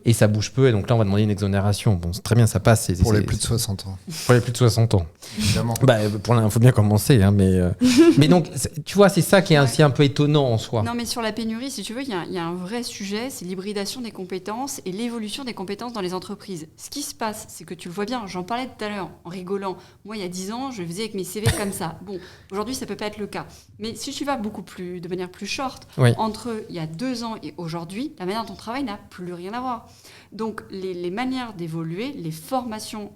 et ça bouge peu. Et donc là, on va demander une exonération. Bon, c'est très bien, ça passe. Pour les plus de 60 ans. Pour les plus de 60 ans. Évidemment. Il faut bien commencer. Hein, mais donc, tu vois, c'est ça qui est aussi un peu étonnant en soi. Non, mais sur la pénurie, si tu veux, il y a un vrai sujet, c'est l'hybridation des compétences et l'évolution des compétences dans les entreprises. Ce qui se passe, c'est que tu le vois bien, j'en parlais tout à l'heure en rigolant. Moi, il y a 10 ans, je faisais avec mes CV comme ça. Bon, aujourd'hui, ça peut pas être le cas. Mais si tu vas de manière plus short, entre il y a 2 ans et aujourd'hui, la manière dont on travaille n'a plus rien à voir. Donc, les manières d'évoluer, les formations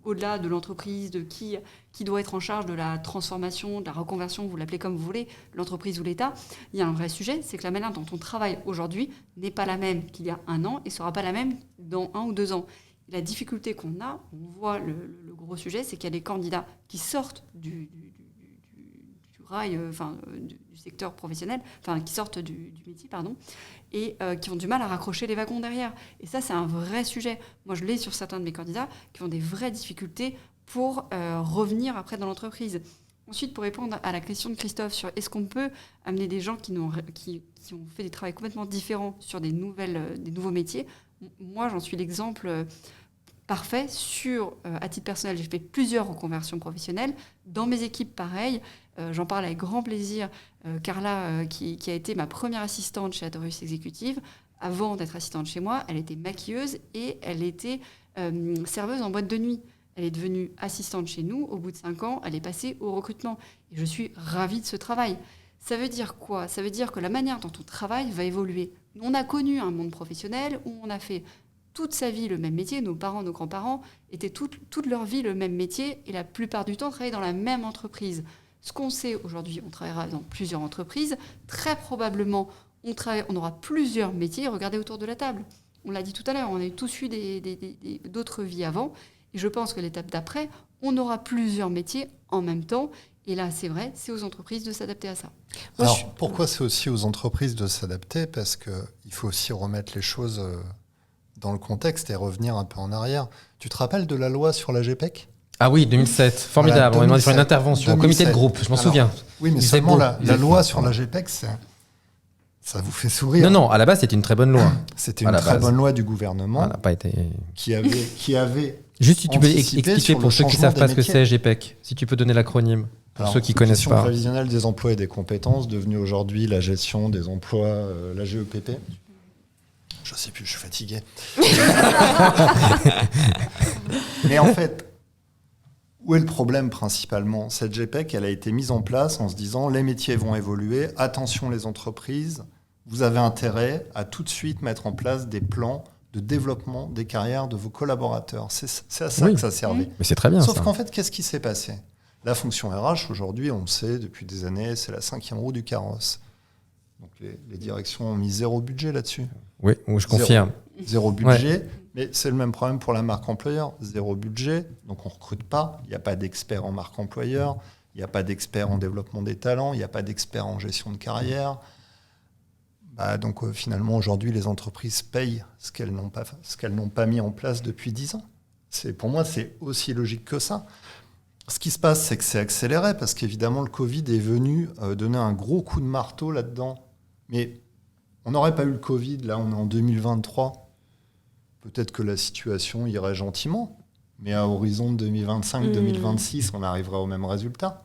au-delà de l'entreprise, de qui doit être en charge de la transformation, de la reconversion, vous l'appelez comme vous voulez, l'entreprise ou l'État, il y a un vrai sujet, c'est que la manière dont on travaille aujourd'hui n'est pas la même qu'il y a 1 an et ne sera pas la même dans 1 ou 2 ans. Et la difficulté qu'on a, on voit le gros sujet, c'est qu'il y a des candidats qui sortent du rail, du secteur professionnel, qui sortent du métier, pardon, et qui ont du mal à raccrocher les wagons derrière. Et ça, c'est un vrai sujet. Moi, je l'ai sur certains de mes candidats qui ont des vraies difficultés pour revenir après dans l'entreprise. Ensuite, pour répondre à la question de Christophe sur est-ce qu'on peut amener des gens qui ont fait des travaux complètement différents sur des nouveaux métiers, moi, j'en suis l'exemple parfait à titre personnel, j'ai fait plusieurs reconversions professionnelles. Dans mes équipes, pareil, j'en parle avec grand plaisir. Carla, qui a été ma première assistante chez Atorius Executive, avant d'être assistante chez moi, elle était maquilleuse et elle était serveuse en boîte de nuit. Elle est devenue assistante chez nous. Au bout de 5 ans, elle est passée au recrutement. Et je suis ravie de ce travail. Ça veut dire quoi ? Ça veut dire que la manière dont on travaille va évoluer. On a connu un monde professionnel où on a fait toute sa vie le même métier. Nos parents, nos grands-parents étaient toute leur vie le même métier et la plupart du temps travaillaient dans la même entreprise. Ce qu'on sait aujourd'hui, on travaillera dans plusieurs entreprises. Très probablement, on aura plusieurs métiers. Regardez autour de la table. On l'a dit tout à l'heure, on a tous eu d'autres vies avant. Et je pense que l'étape d'après, on aura plusieurs métiers en même temps. Et là, c'est vrai, c'est aux entreprises de s'adapter à ça. Alors, pourquoi c'est aussi aux entreprises de s'adapter ? Parce qu'il faut aussi remettre les choses dans le contexte et revenir un peu en arrière. Tu te rappelles de la loi sur la GPEC ? Ah oui, 2007, formidable. Voilà, 2007, on m'a demandé sur une intervention au comité de groupe, je m'en souviens. Oui, mais seulement la loi sur la GPEC, ça vous fait sourire. Non, à la base, c'était une très bonne loi. C'était une très bonne loi du gouvernement pas été... qui avait Juste si tu peux expliquer pour ceux qui ne savent pas ce que c'est GPEC, si tu peux donner l'acronyme pour ceux qui ne connaissent pas. Gestion prévisionnelle des emplois et des compétences, devenue aujourd'hui la gestion des emplois, la GEPP. Je ne sais plus, je suis fatigué. Mais en fait, où est le problème principalement ? Cette GPEC, elle a été mise en place en se disant les métiers vont évoluer, attention les entreprises, vous avez intérêt à tout de suite mettre en place des plans de développement des carrières de vos collaborateurs. C'est à ça que ça servait. Mais c'est très bien. Sauf qu'en fait, qu'est-ce qui s'est passé ? La fonction RH, aujourd'hui, on le sait depuis des années, c'est la 5e roue du carrosse. Donc les directions ont mis 0 budget là-dessus. Oui, je confirme. 0 budget, mais c'est le même problème pour la marque employeur. 0 budget, donc on ne recrute pas. Il n'y a pas d'experts en marque employeur, il n'y a pas d'experts en développement des talents, il n'y a pas d'experts en gestion de carrière. Donc finalement, aujourd'hui, les entreprises payent ce qu'elles n'ont pas mis en place depuis 10 ans. Pour moi, c'est aussi logique que ça. Ce qui se passe, c'est que c'est accéléré parce qu'évidemment, le Covid est venu donner un gros coup de marteau là-dedans. Mais on n'aurait pas eu le Covid, là, on est en 2023. Peut-être que la situation irait gentiment, mais à horizon de 2025-2026, on arriverait au même résultat.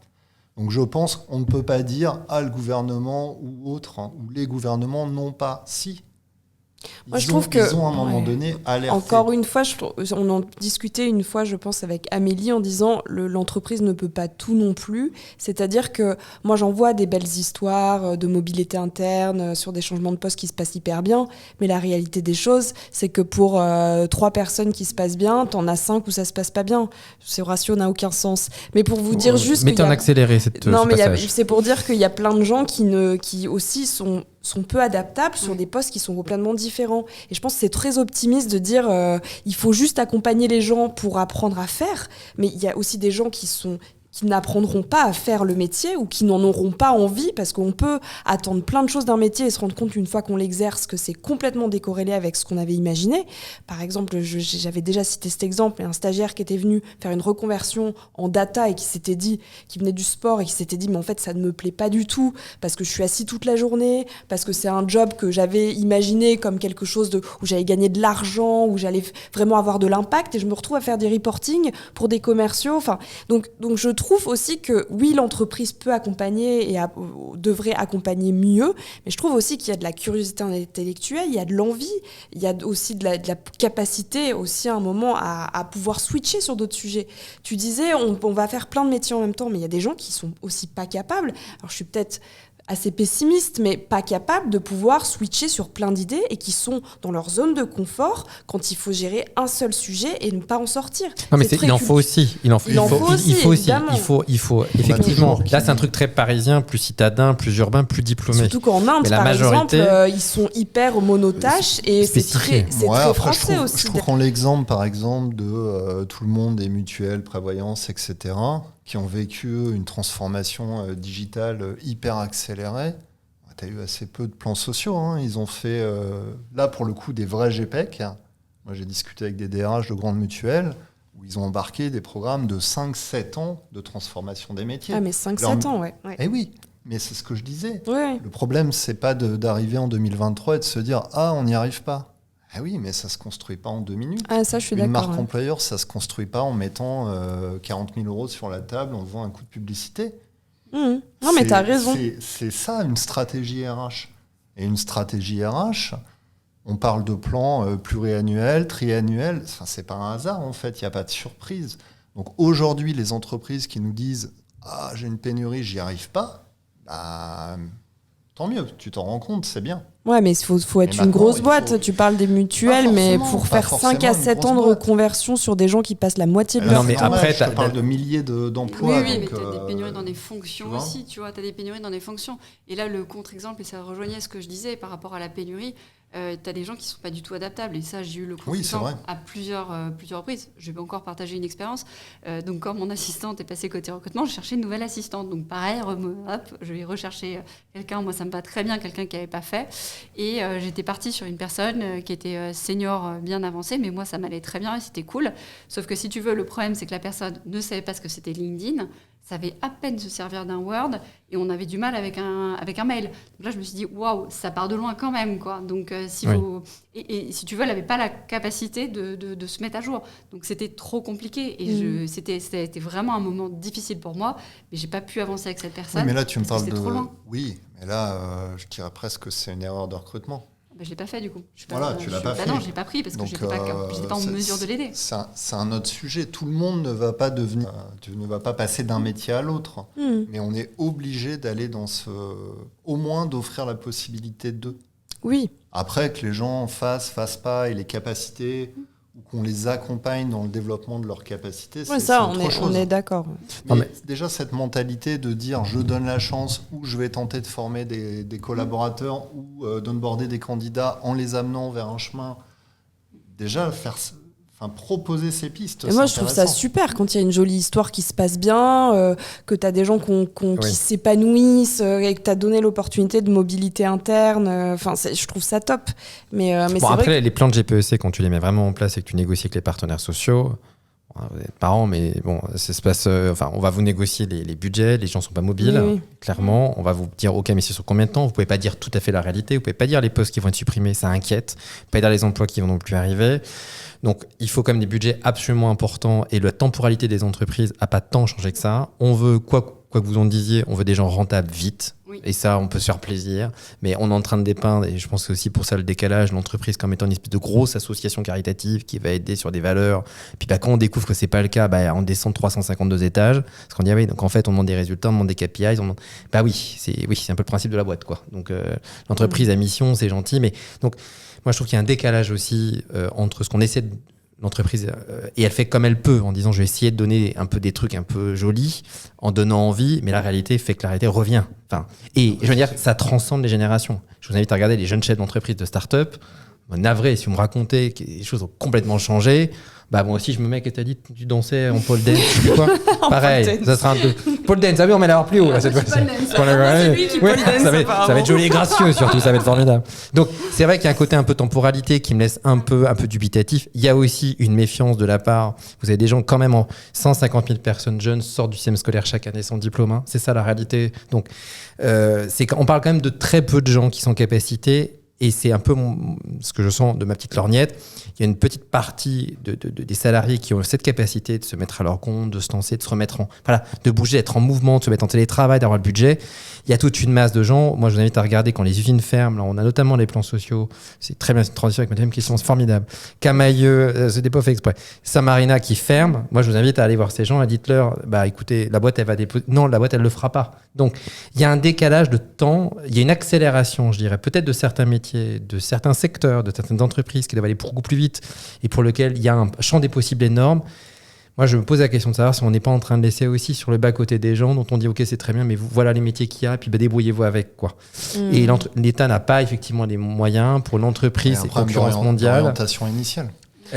Donc je pense qu'on ne peut pas dire « Ah, le gouvernement ou autre, ou les gouvernements n'ont pas. » Si. Ils ont à un moment donné alerté. Encore une fois, on en discutait une fois, je pense, avec Amélie en disant l'entreprise ne peut pas tout non plus. C'est-à-dire que moi, j'en vois des belles histoires de mobilité interne sur des changements de poste qui se passent hyper bien. Mais la réalité des choses, c'est que pour 3 personnes qui se passent bien, t'en as 5 où ça se passe pas bien. Ce ratio n'a aucun sens. Mais pour vous dire juste... Mettez en accéléré ce passage. C'est pour dire qu'il y a plein de gens qui aussi sont peu adaptables sur des postes qui sont complètement différents. Et je pense que c'est très optimiste de dire il faut juste accompagner les gens pour apprendre à faire, mais il y a aussi des gens qui n'apprendront pas à faire le métier ou qui n'en auront pas envie, parce qu'on peut attendre plein de choses d'un métier et se rendre compte une fois qu'on l'exerce que c'est complètement décorrélé avec ce qu'on avait imaginé. Par exemple, j'avais déjà cité cet exemple, un stagiaire qui était venu faire une reconversion en data et qui venait du sport et qui s'était dit mais en fait ça ne me plaît pas du tout parce que je suis assis toute la journée, parce que c'est un job que j'avais imaginé comme quelque chose où j'allais gagner de l'argent, où j'allais vraiment avoir de l'impact, et je me retrouve à faire des reporting pour des commerciaux. Donc je trouve aussi que oui, l'entreprise peut accompagner et devrait accompagner mieux, mais je trouve aussi qu'il y a de la curiosité intellectuelle, il y a de l'envie, il y a aussi de la capacité aussi à un moment à pouvoir switcher sur d'autres sujets. Tu disais, on va faire plein de métiers en même temps, mais il y a des gens qui sont aussi pas capables. Alors je suis peut-être assez pessimiste, mais pas capables de pouvoir switcher sur plein d'idées et qui sont dans leur zone de confort quand il faut gérer un seul sujet et ne pas en sortir. Non, mais il en faut aussi. Il faut effectivement. Là, c'est un truc très parisien, plus citadin, plus urbain, plus diplômé. Surtout qu'en Inde, par exemple, ils sont hyper monotâches et c'est très français aussi. Je prends l'exemple, par exemple, de tout le monde, des mutuelles, prévoyance, etc., qui ont vécu une transformation digitale hyper accélérée. Tu as eu assez peu de plans sociaux. Ils ont fait, là, pour le coup, des vrais GPEC. Moi, j'ai discuté avec des DRH de grandes mutuelles où ils ont embarqué des programmes de 5-7 ans de transformation des métiers. Ah, mais 5-7 ans, ouais. Eh oui, mais c'est ce que je disais. Ouais. Le problème, c'est pas d'arriver en 2023 et de se dire « Ah, on n'y arrive pas ». Ah oui, mais ça ne se construit pas en 2 minutes. Ah, ça, je suis Une d'accord. marque employeur, ça ne se construit pas en mettant 40 000 € sur la table en faisant un coup de publicité. Non, mais tu as raison. C'est ça, une stratégie RH. Et une stratégie RH, on parle de plans pluriannuels, triannuels. Enfin, ce n'est pas un hasard, en fait. Il n'y a pas de surprise. Donc aujourd'hui, les entreprises qui nous disent « Ah, j'ai une pénurie, j'y arrive pas bah, », tant mieux, tu t'en rends compte, c'est bien. Ouais, mais il faut être une grosse boîte. Tu parles des mutuelles, mais pour faire 5 à 7 ans de reconversion sur des gens qui passent la moitié de leur temps. Mais après, je te parle de milliers d'emplois. Oui, mais tu as des pénuries dans des fonctions aussi, tu vois. Tu as des pénuries dans des fonctions. Et là, le contre-exemple, et ça rejoignait ce que je disais par rapport à la pénurie, tu as des gens qui ne sont pas du tout adaptables. Et ça, j'ai eu le contre-exemple à plusieurs reprises. Je vais encore partager une expérience. Donc, quand mon assistante est passée côté recrutement, je cherchais une nouvelle assistante. Donc, pareil, je vais rechercher quelqu'un. Moi, ça me va très bien, quelqu'un qui n'avait pas fait. Et j'étais partie sur une personne qui était senior bien avancée, mais moi, ça m'allait très bien et c'était cool. Sauf que si tu veux, le problème, c'est que la personne ne savait pas ce que c'était LinkedIn, savait à peine se servir d'un Word et on avait du mal avec un mail. Donc là, je me suis dit, waouh, ça part de loin quand même, quoi. Donc, si tu veux, elle n'avait pas la capacité de se mettre à jour. Donc, c'était trop compliqué et c'était vraiment un moment difficile pour moi, mais j'ai pas pu avancer avec cette personne. Oui, mais là, tu me parles de... trop loin. Oui, mais là, je dirais presque que c'est une erreur de recrutement. Je ne l'ai pas fait du coup. Tu l'as pas fait. Non, je l'ai pas pris parce que j'étais pas en mesure de l'aider. C'est un autre sujet. Tout le monde ne va pas devenir, ne va pas passer d'un métier à l'autre. Mais on est obligé d'aller au moins d'offrir la possibilité d'eux. Oui. Après, que les gens fassent pas, et les capacités, ou qu'on les accompagne dans le développement de leurs capacités, c'est autre chose. On est d'accord. Mais déjà, cette mentalité de dire je donne la chance ou je vais tenter de former des collaborateurs ou d'onboarder des candidats en les amenant vers un chemin, déjà proposer ces pistes. Et moi, je trouve ça super quand il y a une jolie histoire qui se passe bien, que tu as des gens qui s'épanouissent et que tu as donné l'opportunité de mobilité interne. Je trouve ça top. Mais c'est après, vrai les plans de GPEC, quand tu les mets vraiment en place et que tu négocies avec les partenaires sociaux, vous êtes parents, mais bon, ça se passe. On va vous négocier les budgets, les gens ne sont pas mobiles, clairement. On va vous dire, OK, mais c'est sur combien de temps ? Vous ne pouvez pas dire tout à fait la réalité, vous ne pouvez pas dire les postes qui vont être supprimés, ça inquiète. Vous ne pouvez pas dire les emplois qui vont non plus arriver. Donc, il faut quand même des budgets absolument importants et la temporalité des entreprises n'a pas tant changé que ça. On veut, quoi que vous en disiez, on veut des gens rentables vite. Oui. Et ça, on peut se faire plaisir. Mais on est en train de dépeindre, et je pense que c'est aussi pour ça le décalage, l'entreprise comme étant une espèce de grosse association caritative qui va aider sur des valeurs. Puis quand on découvre que c'est pas le cas, on descend de 352 étages. Parce qu'on dit, oui, donc en fait, on demande des résultats, on demande des KPIs. C'est un peu le principe de la boîte, quoi. Donc, l'entreprise à mission, c'est gentil. Mais donc, moi, je trouve qu'il y a un décalage aussi entre ce qu'on essaie de l'entreprise, et elle fait comme elle peut en disant je vais essayer de donner un peu des trucs un peu jolis en donnant envie, mais la réalité fait que la réalité revient. Et je veux dire, ça transcende les générations. Je vous invite à regarder les jeunes chefs d'entreprise de start-up. navré, si vous me racontez que les choses ont complètement changé, bah moi aussi je me mets que t'as dit tu dansais en pole dance, je sais quoi. Pareil, ça sera un peu pole dance, ah oui on met la barre plus haut là, cette fois-ci. Ça va être joli et gracieux surtout, ça va être formidable. Donc c'est vrai qu'il y a un côté un peu temporalité qui me laisse un peu dubitatif. Il y a aussi une méfiance de la part, vous avez des gens quand même 150 000 personnes jeunes sortent du système scolaire chaque année sans diplôme, hein. C'est ça la réalité. Donc on parle quand même de très peu de gens qui sont en capacité. Et c'est un peu ce que je sens de ma petite lorgnette. Il y a une petite partie des salariés qui ont cette capacité de se mettre à leur compte, de se lancer, de se remettre de bouger, d'être en mouvement, de se mettre en télétravail, d'avoir le budget. Il y a toute une masse de gens. Moi, je vous invite à regarder quand les usines ferment. Là, on a notamment les plans sociaux. C'est très bien cette transition avec ma deuxième question. C'est formidable. Camailleux, c'était pas fait exprès. Samarina qui ferme. Moi, je vous invite à aller voir ces gens et dites-leur, écoutez, la boîte, elle va déposer. Non, la boîte, elle le fera pas. Donc, il y a un décalage de temps. Il y a une accélération, je dirais, peut-être de certains métiers, de certains secteurs, de certaines entreprises qui doivent aller beaucoup plus vite et pour lequel il y a un champ des possibles énorme. Moi, je me pose la question de savoir si on n'est pas en train de laisser aussi sur le bas-côté des gens dont on dit « Ok, c'est très bien, mais voilà les métiers qu'il y a, et puis débrouillez-vous avec. » quoi. Et l'État n'a pas effectivement les moyens pour l'entreprise et concurrence mondiale. L'orientation initiale.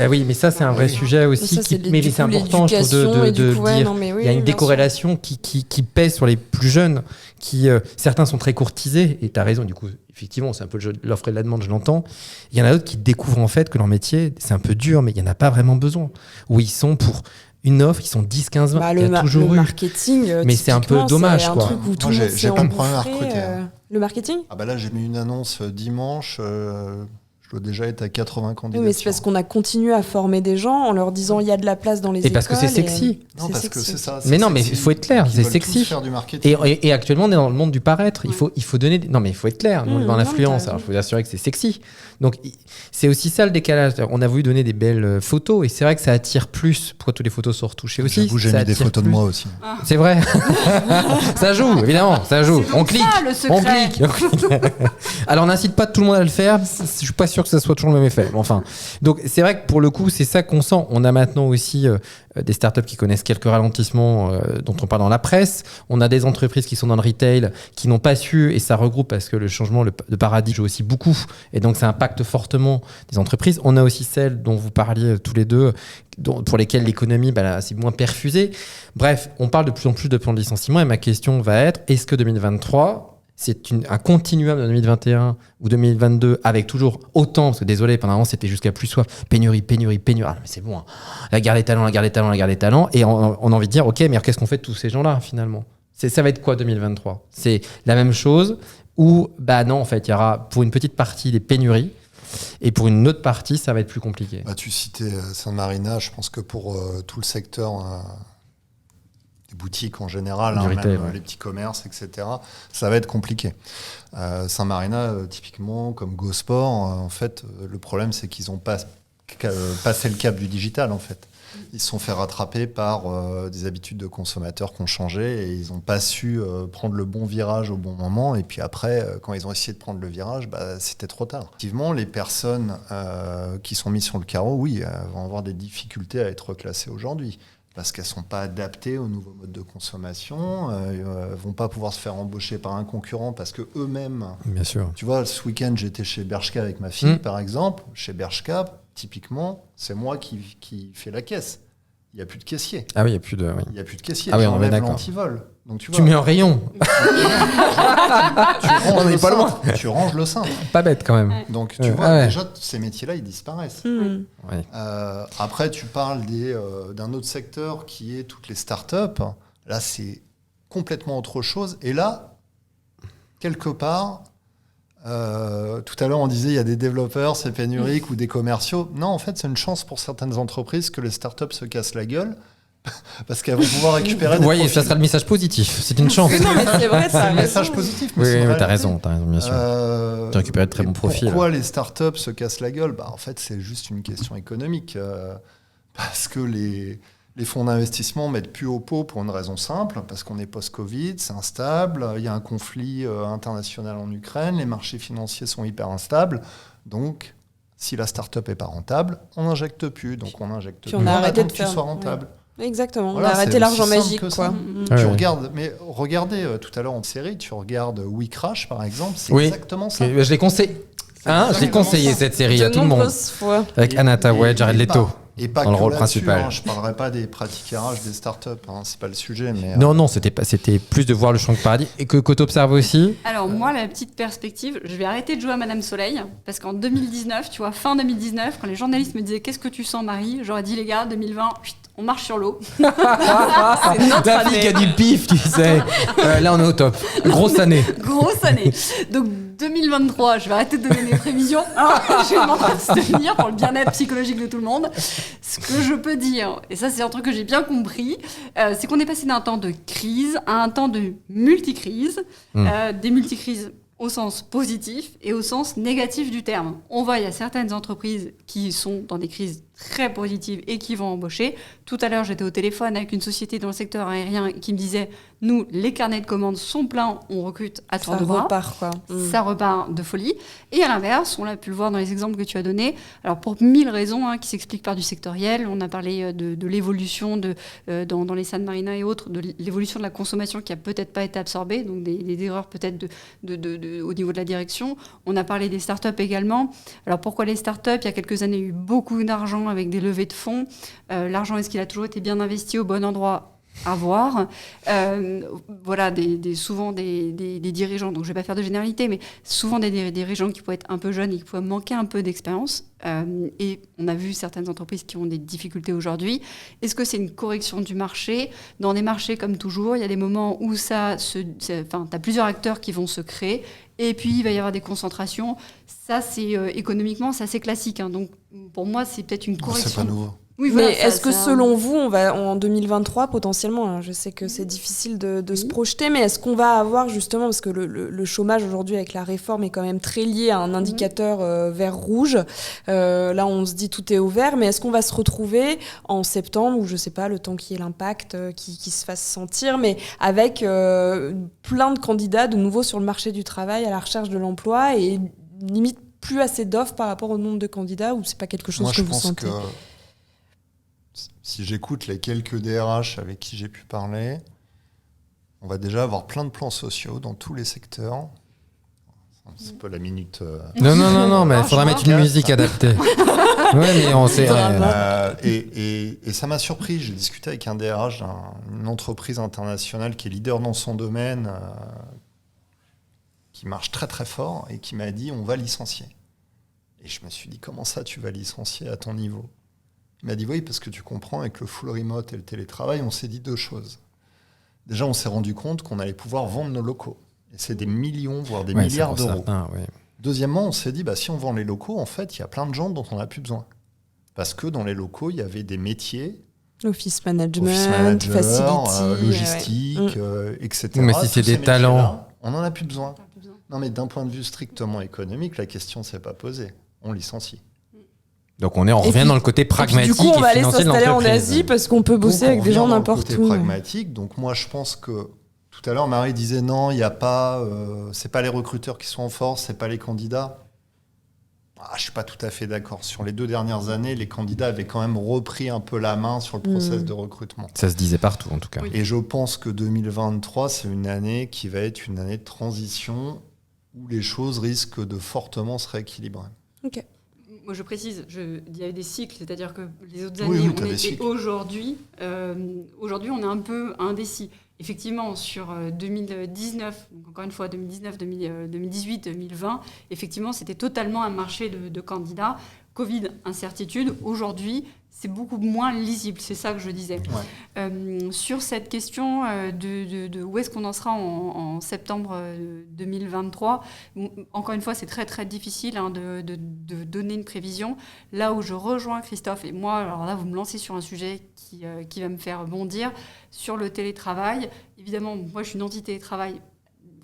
Oui, mais ça, c'est un vrai sujet aussi. Mais c'est important, je trouve, de dire. Il y a une décorrélation qui pèse sur les plus jeunes, certains sont très courtisés, et tu as raison, du coup, effectivement, c'est un peu l'offre et la demande, je l'entends. Il y en a d'autres qui découvrent en fait que leur métier, c'est un peu dur, mais il n'y en a pas vraiment besoin. Où ils sont pour une offre, ils sont 10, 15, 20. Il y a toujours le marketing, mais c'est un peu dommage, quoi. Moi, j'ai pas de problème à recruter. Le marketing ? Là, j'ai mis une annonce dimanche. Je dois déjà être à 80 candidats. Oui, mais c'est parce qu'on a continué à former des gens en leur disant il y a de la place dans les écoles. Et parce que c'est sexy. Non, parce que c'est ça. Mais non, mais il faut être clair, c'est sexy. Faire du marketing. Et actuellement, on est dans le monde du paraître. Il faut donner. Non, mais il faut être clair. Nous, on est dans l'influence. Alors, il faut assurer que c'est sexy. Donc, c'est aussi ça le décalage. On a voulu donner des belles photos et c'est vrai que ça attire plus. Pourquoi toutes les photos sont retouchées aussi ? J'avoue, j'ai mis des photos de moi aussi. C'est vrai. Ça joue, évidemment. Ça joue. On clique. On clique. Alors, on n'incite pas tout le monde à le faire. Je suis pas sûr que ça soit toujours le même effet. Enfin, donc c'est vrai que pour le coup, c'est ça qu'on sent. On a maintenant aussi des startups qui connaissent quelques ralentissements dont on parle dans la presse. On a des entreprises qui sont dans le retail qui n'ont pas su, et ça regroupe parce que le changement de paradigme joue aussi beaucoup, et donc ça impacte fortement des entreprises. On a aussi celles dont vous parliez tous les deux, pour lesquelles l'économie, c'est moins perfusée. Bref, on parle de plus en plus de plans de licenciement, et ma question va être, est-ce que 2023... c'est un continuum de 2021 ou 2022 avec toujours autant, parce que désolé, pendant un moment c'était jusqu'à plus soif, pénurie. Ah, mais c'est bon, hein. La guerre des talents. Et on a envie de dire, ok, mais qu'est-ce qu'on fait de tous ces gens-là finalement ? Ça va être quoi 2023 ? C'est la même chose ou non, en fait, il y aura pour une petite partie des pénuries et pour une autre partie, ça va être plus compliqué. Tu citais Samarina, je pense que pour tout le secteur... les boutiques en général, retail, même les petits commerces, etc. Ça va être compliqué. Samarina, typiquement, comme GoSport, en fait, le problème, c'est qu'ils n'ont pas passé le cap du digital, en fait. Ils se sont fait rattraper par des habitudes de consommateurs qui ont changé et ils n'ont pas su prendre le bon virage au bon moment. Et puis après, quand ils ont essayé de prendre le virage, c'était trop tard. Effectivement, les personnes qui sont mises sur le carreau, oui, vont avoir des difficultés à être classées aujourd'hui. Parce qu'elles ne sont pas adaptées aux nouveaux modes de consommation, ne vont pas pouvoir se faire embaucher par un concurrent parce qu'eux-mêmes... Bien sûr. Tu vois, ce week-end, j'étais chez Bershka avec ma fille, par exemple. Chez Bershka, typiquement, c'est moi qui fais la caisse. Il n'y a plus de caissier. Ah oui, il n'y a plus de... Oui. Il n'y a plus de caissier. Ah oui, on est d'accord. L'antivol. Donc, tu mets en rayon. Tu ranges le cintre. Pas bête quand même. Donc tu vois, déjà, ces métiers-là, ils disparaissent. Ouais. Après, tu parles d'un autre secteur qui est toutes les startups. Là, c'est complètement autre chose. Et là, quelque part, tout à l'heure, on disait il y a des développeurs, c'est pénurique, ou des commerciaux. Non, en fait, c'est une chance pour certaines entreprises que les startups se cassent la gueule. Parce qu'elles vont pouvoir récupérer des profils. Ça sera le message positif, c'est une chance. Non, mais c'est vrai, c'est un message positif. Mais oui, t'as raison, bien sûr. Tu récupères de très bons profils. Pourquoi les startups se cassent la gueule ? En fait, c'est juste une question économique. Parce que les fonds d'investissement mettent plus au pot pour une raison simple, parce qu'on est post-Covid, c'est instable, il y a un conflit international en Ukraine, les marchés financiers sont hyper instables. Donc, si la startup n'est pas rentable, on n'injecte plus. Donc, on injecte plus. On a arrêté de faire. Qu'il soit rentable. Ouais. Exactement, voilà, on a arrêté l'argent magique. Quoi. Tu regardes, mais regardez tout à l'heure en série, tu regardes We Crash par exemple, c'est exactement ça. Je les conseille. Je l'ai conseillé cette série à tout le monde. nombreuses fois. Avec Anna Tawai, Jared Leto. Et pas dans le que rôle là-dessus, principal. Je parlerai pas des pratiques RH des startups, c'est pas le sujet. Mais, Non, c'était plus de voir le champ de paradis. Et que t'observes aussi. Alors moi, la petite perspective, je vais arrêter de jouer à Madame Soleil, parce qu'en 2019, tu vois, fin 2019, quand les journalistes me disaient « Qu'est-ce que tu sens, Marie ?» J'aurais dit « Les gars, 2020, on marche sur l'eau. » C'est notre La fille qui a année. du pif, tu sais. Là, on est au top. Grosse année. Grosse année. Donc 2023, je vais arrêter de donner mes prévisions. Je vais m'en abstenir pour le bien-être psychologique de tout le monde. Ce que je peux dire, et ça c'est un truc que j'ai bien compris, c'est qu'on est passé d'un temps de crise à un temps de multicrise. Des multicrises au sens positif et au sens négatif du terme. On voit, il y a certaines entreprises qui sont dans des crises très positives et qui vont embaucher. Tout à l'heure, j'étais au téléphone avec une société dans le secteur aérien qui me disait « Nous, les carnets de commandes sont pleins, on recrute à tour Ça de bras. » repart, quoi. Ça repart de folie. Et à l'inverse, on l'a pu le voir dans les exemples que tu as donnés, alors pour 1000 raisons qui s'expliquent par du sectoriel, on a parlé de l'évolution dans les San Marina et autres, de l'évolution de la consommation qui a peut-être pas été absorbée, donc des erreurs peut-être au niveau de la direction. On a parlé des startups également. Alors pourquoi les startups ? Il y a quelques années, il y a eu beaucoup d'argent avec des levées de fonds. L'argent, est-ce qu'il a toujours été bien investi au bon endroit ? À voir. Voilà, souvent des dirigeants, donc je ne vais pas faire de généralité, mais souvent des dirigeants qui pourraient être un peu jeunes et qui pourraient manquer un peu d'expérience. Et on a vu certaines entreprises qui ont des difficultés aujourd'hui. Est-ce que c'est une correction du marché ? Dans des marchés, comme toujours, il y a des moments où tu as plusieurs acteurs qui vont se créer, et puis il va y avoir des concentrations. Ça, c'est économiquement, c'est assez classique. Donc, pour moi, c'est peut-être une correction. C'est pas nouveau. Oui, voilà, Mais est-ce que selon vous, on va en 2023 potentiellement, je sais que c'est difficile de se projeter, mais est-ce qu'on va avoir justement, parce que le chômage aujourd'hui avec la réforme est quand même très lié à un indicateur vert rouge, là on se dit tout est au vert, mais est-ce qu'on va se retrouver en septembre, ou je sais pas, le temps qu'il y ait l'impact qui se fasse sentir, mais avec plein de candidats de nouveau sur le marché du travail à la recherche de l'emploi et limite plus assez d'offres par rapport au nombre de candidats, ou c'est pas quelque chose que vous sentez ? Moi, je pense que si j'écoute les quelques DRH avec qui j'ai pu parler, on va déjà avoir plein de plans sociaux dans tous les secteurs. C'est pas la minute. Non, mais il faudra mettre une musique adaptée. Ouais, mais on sait. Et ça m'a surpris. J'ai discuté avec un DRH d'une entreprise internationale qui est leader dans son domaine, qui marche très très fort, et qui m'a dit on va licencier. Et je me suis dit comment ça tu vas licencier à ton niveau ? Il m'a dit oui, parce que tu comprends, avec le full remote et le télétravail, on s'est dit deux choses. Déjà, on s'est rendu compte qu'on allait pouvoir vendre nos locaux. Et c'est des millions, voire des milliards d'euros. Certains, ouais. Deuxièmement, on s'est dit, si on vend les locaux, en fait, il y a plein de gens dont on n'a plus besoin. Parce que dans les locaux, il y avait des métiers, Office management, facility, logistique, etc. Mais si c'est Tous ces des talents... métiers-là, on n'en a plus besoin. Non, mais d'un point de vue strictement économique, la question ne s'est pas posée. On licencie. Donc on revient dans le côté pragmatique. Du coup, on va et aller financier de s'installer en l'entreprise. Asie parce qu'on peut bosser avec des gens n'importe où. Pragmatique. Donc moi, je pense que tout à l'heure, Marie disait non, il y a pas, c'est pas les recruteurs qui sont en force, c'est pas les candidats. Je suis pas tout à fait d'accord. Sur les 2 dernières années, les candidats avaient quand même repris un peu la main sur le process de recrutement. Ça se disait partout, en tout cas. Oui. Et je pense que 2023, c'est une année qui va être une année de transition où les choses risquent de fortement se rééquilibrer. Ok. Moi, je précise, il y a eu des cycles, c'est-à-dire que les autres Oui, années, t'as des cycles. aujourd'hui, on est un peu indécis. Effectivement, sur 2019, donc encore une fois 2019, 2018, 2020, effectivement, c'était totalement un marché de candidats. Covid, incertitude. Aujourd'hui, c'est beaucoup moins lisible. C'est ça que je disais. Ouais. Sur cette question de où est-ce qu'on en sera en septembre 2023, encore une fois, c'est très, très difficile de donner une prévision. Là où je rejoins Christophe, et moi, alors là, vous me lancez sur un sujet qui va me faire bondir, sur le télétravail. Évidemment, moi, je suis une entité de travail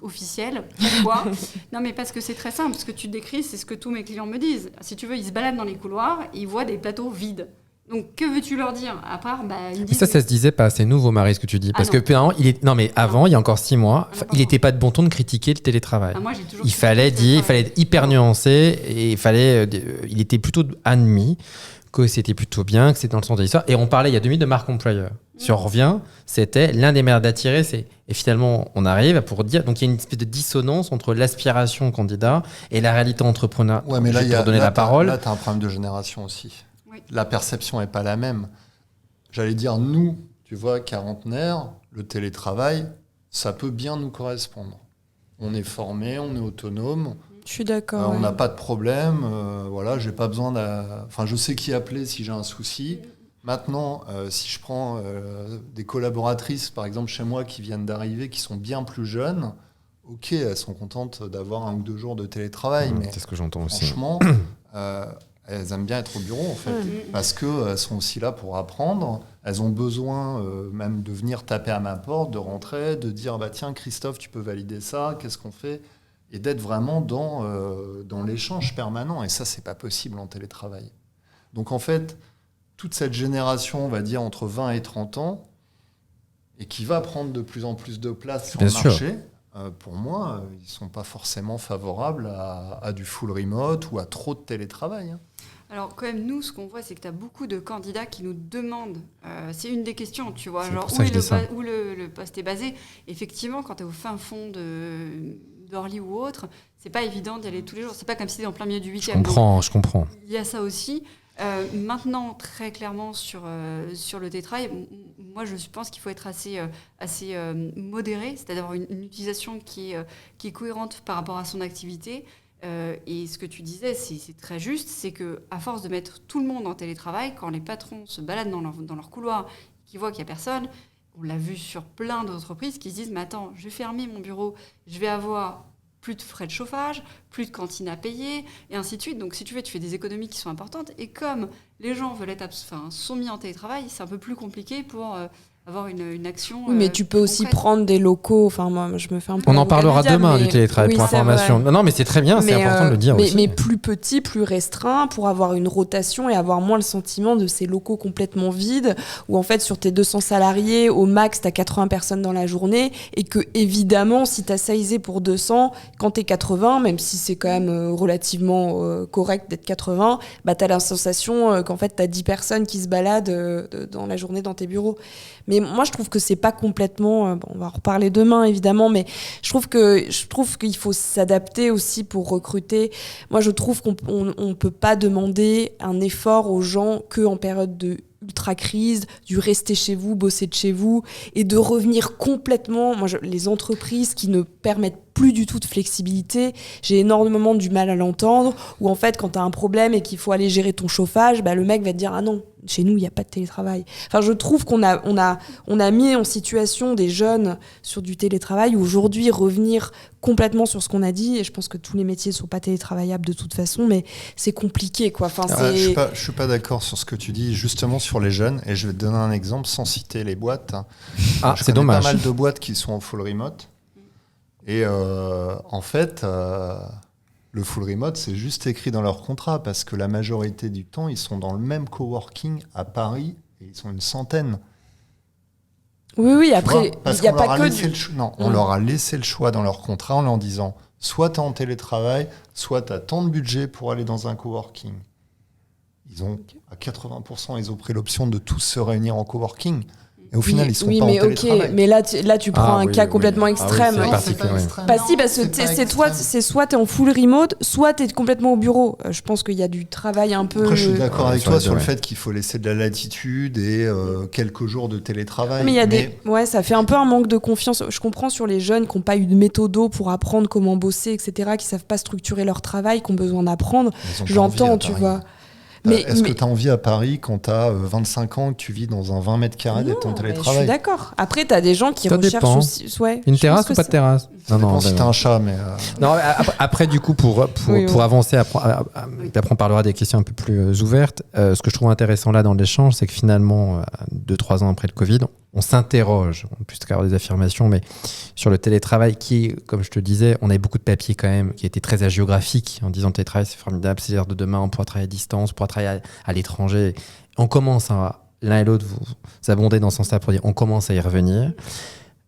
officielle. Pourquoi ? Non, mais parce que c'est très simple. Ce que tu décris, c'est ce que tous mes clients me disent. Si tu veux, ils se baladent dans les couloirs et ils voient des plateaux vides. Donc, que veux-tu leur dire ? À part, ils me disent... Ça se disait pas. C'est nouveau, Marie, ce que tu dis. Parce que avant, il y a encore 6 mois, il n'était pas de bon ton de critiquer le télétravail. Moi, j'ai toujours Il fallait être hyper nuancé et il était plutôt admis que c'était plutôt bien, que c'était dans le sens de l'histoire. Et on parlait il y a 2 minutes de marque employeur. Si on revient, c'était l'un des meilleurs d'attirer. Et finalement, on arrive pour dire. Donc, il y a une espèce de dissonance entre l'aspiration candidat et la réalité entrepreneur. Ouais, mais là, pour donner la parole. Là, tu as un problème de génération aussi. Oui. La perception n'est pas la même. J'allais dire, nous, tu vois, quarantenaires, le télétravail, ça peut bien nous correspondre. On est formé, on est autonome. Je suis d'accord. On n'a pas de problème. Voilà, j'ai pas besoin Enfin, je sais qui appeler si j'ai un souci. Maintenant, si je prends des collaboratrices, par exemple, chez moi, qui viennent d'arriver, qui sont bien plus jeunes, ok, elles sont contentes d'avoir 1 ou 2 jours de télétravail. Mais c'est ce que j'entends aussi. franchement, elles aiment bien être au bureau, en fait. Parce qu'elles sont aussi là pour apprendre. Elles ont besoin même de venir taper à ma porte, de rentrer, de dire bah, « Tiens, Christophe, tu peux valider ça, qu'est-ce qu'on fait ?» Et d'être vraiment dans l'échange permanent. Et ça, c'est pas possible en télétravail. Donc, en fait, toute cette génération, on va dire, entre 20 et 30 ans, et qui va prendre de plus en plus de place sur le marché, pour moi, ils ne sont pas forcément favorables à du full remote ou à trop de télétravail. Hein. Alors, quand même, nous, ce qu'on voit, c'est que tu as beaucoup de candidats qui nous demandent, c'est une des questions, tu vois, genre où le poste est basé. Effectivement, quand tu es au fin fond d'Orly ou autre, c'est pas évident d'y aller tous les jours. C'est pas comme si tu es en plein milieu du 8e. Je comprends. Il y a ça aussi. Maintenant, très clairement, sur le télétravail, moi, je pense qu'il faut être assez modéré, c'est-à-dire avoir une utilisation qui est cohérente par rapport à son activité. Et ce que tu disais, c'est très juste, c'est qu'à force de mettre tout le monde en télétravail, quand les patrons se baladent dans leur couloir, qu'ils voient qu'il n'y a personne, on l'a vu sur plein d'entreprises qui se disent « Mais attends, je vais fermer mon bureau, je vais avoir plus de frais de chauffage, plus de cantine à payer, et ainsi de suite. » Donc si tu fais des économies qui sont importantes. Et comme les gens sont mis en télétravail, c'est un peu plus compliqué pour avoir une action. Oui, mais tu peux aussi prendre des locaux. Enfin, moi, je me fais un peu. On en parlera demain du télétravail pour information. Non, mais c'est très bien, c'est important de le dire aussi. Mais plus petit, plus restreint, pour avoir une rotation et avoir moins le sentiment de ces locaux complètement vides, où en fait, sur tes 200 salariés, au max, tu as 80 personnes dans la journée, et que évidemment, si tu as sizé pour 200, quand tu es 80, même si c'est quand même relativement correct d'être 80, bah, tu as la sensation qu'en fait, tu as 10 personnes qui se baladent dans la journée dans tes bureaux. Mais moi, je trouve que c'est pas complètement... on va en reparler demain, évidemment, mais je trouve qu'il faut s'adapter aussi pour recruter. Moi, je trouve qu'on peut pas demander un effort aux gens qu'en période de ultra-crise, du rester chez vous, bosser de chez vous, et de revenir complètement... les entreprises qui ne permettent plus du tout de flexibilité, j'ai énormément du mal à l'entendre, où en fait, quand tu as un problème et qu'il faut aller gérer ton chauffage, bah, le mec va te dire « Ah non, chez nous, il n'y a pas de télétravail. » Enfin, je trouve qu'on a mis en situation des jeunes sur du télétravail, où aujourd'hui, revenir complètement sur ce qu'on a dit, et je pense que tous les métiers ne sont pas télétravaillables de toute façon, mais c'est compliqué, quoi. Enfin, je suis pas d'accord sur ce que tu dis, justement sur les jeunes, et je vais te donner un exemple sans citer les boîtes. C'est dommage. Pas mal de boîtes qui sont en full remote. Et en fait, le full remote, c'est juste écrit dans leur contrat, parce que la majorité du temps, ils sont dans le même coworking à Paris, et ils sont une centaine. Oui, après, il n'y a pas que... On leur a laissé le choix dans leur contrat en leur disant, soit tu es en télétravail, soit tu as tant de budget pour aller dans un coworking. Ils ont, à 80%, ils ont pris l'option de tous se réunir en coworking. Et au final, ils sont pas en télétravail. Mais là, tu prends un cas complètement extrême. C'est pas extrême. Parce que c'est soit tu es en full remote, soit tu es complètement au bureau. Je pense qu'il y a du travail un peu... Après, je suis d'accord avec toi sur le fait qu'il faut laisser de la latitude et quelques jours de télétravail. Mais ça fait un peu un manque de confiance. Je comprends sur les jeunes qui n'ont pas eu de méthodo pour apprendre comment bosser, etc., qui ne savent pas structurer leur travail, qui ont besoin d'apprendre. J'entends, tu vois. Est-ce que tu as envie à Paris, quand tu as 25 ans, que tu vis dans un 20 mètres carrés d'être en télétravail ? Je suis d'accord. Après, tu as des gens qui recherchent aussi... Une terrasse ou pas de terrasse ? Non, si tu as un chat, mais... Non, après, du coup, pour avancer, après on parlera des questions un peu plus ouvertes. Ce que je trouve intéressant là dans l'échange, c'est que finalement, 2-3 ans après le Covid, on s'interroge, plus qu'avoir des affirmations, mais sur le télétravail qui, comme je te disais, on avait beaucoup de papiers quand même, qui étaient très hagiographiques, en disant télétravail c'est formidable, c'est l'heure de demain, on pourra travailler à distance, on pourra travailler à l'étranger. On commence l'un et l'autre, vous abondez dans ce sens-là pour dire on commence à y revenir.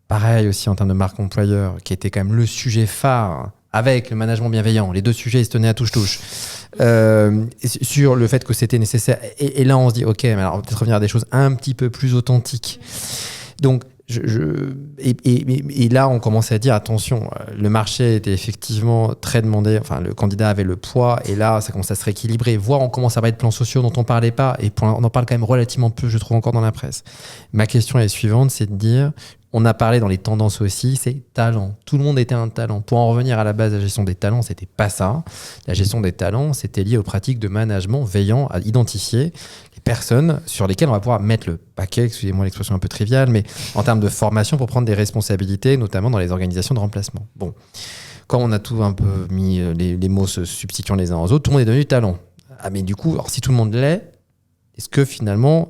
Pareil aussi en termes de marque employeur, qui était quand même le sujet phare avec le management bienveillant, les deux sujets ils se tenaient à touche-touche, sur le fait que c'était nécessaire. Et là, on se dit, ok, mais alors on va peut-être revenir à des choses un petit peu plus authentiques. Donc, et là, on commençait à dire, attention, le marché était effectivement très demandé, enfin, le candidat avait le poids, et là, ça commence à se rééquilibrer, voire on commence à parler de plans sociaux dont on parlait pas, et on en parle quand même relativement peu, je trouve, encore dans la presse. Ma question est la suivante, c'est de dire, on a parlé dans les tendances aussi, c'est talent. Tout le monde était un talent. Pour en revenir à la base de la gestion des talents, c'était pas ça. La gestion des talents, c'était lié aux pratiques de management veillant à identifier les personnes sur lesquelles on va pouvoir mettre le paquet, excusez-moi l'expression un peu triviale, mais en termes de formation pour prendre des responsabilités, notamment dans les organisations de remplacement. Bon, quand on a tout un peu mis les mots se substituant les uns aux autres, tout le monde est devenu talent. Ah, mais du coup, alors, si tout le monde l'est, est-ce que finalement...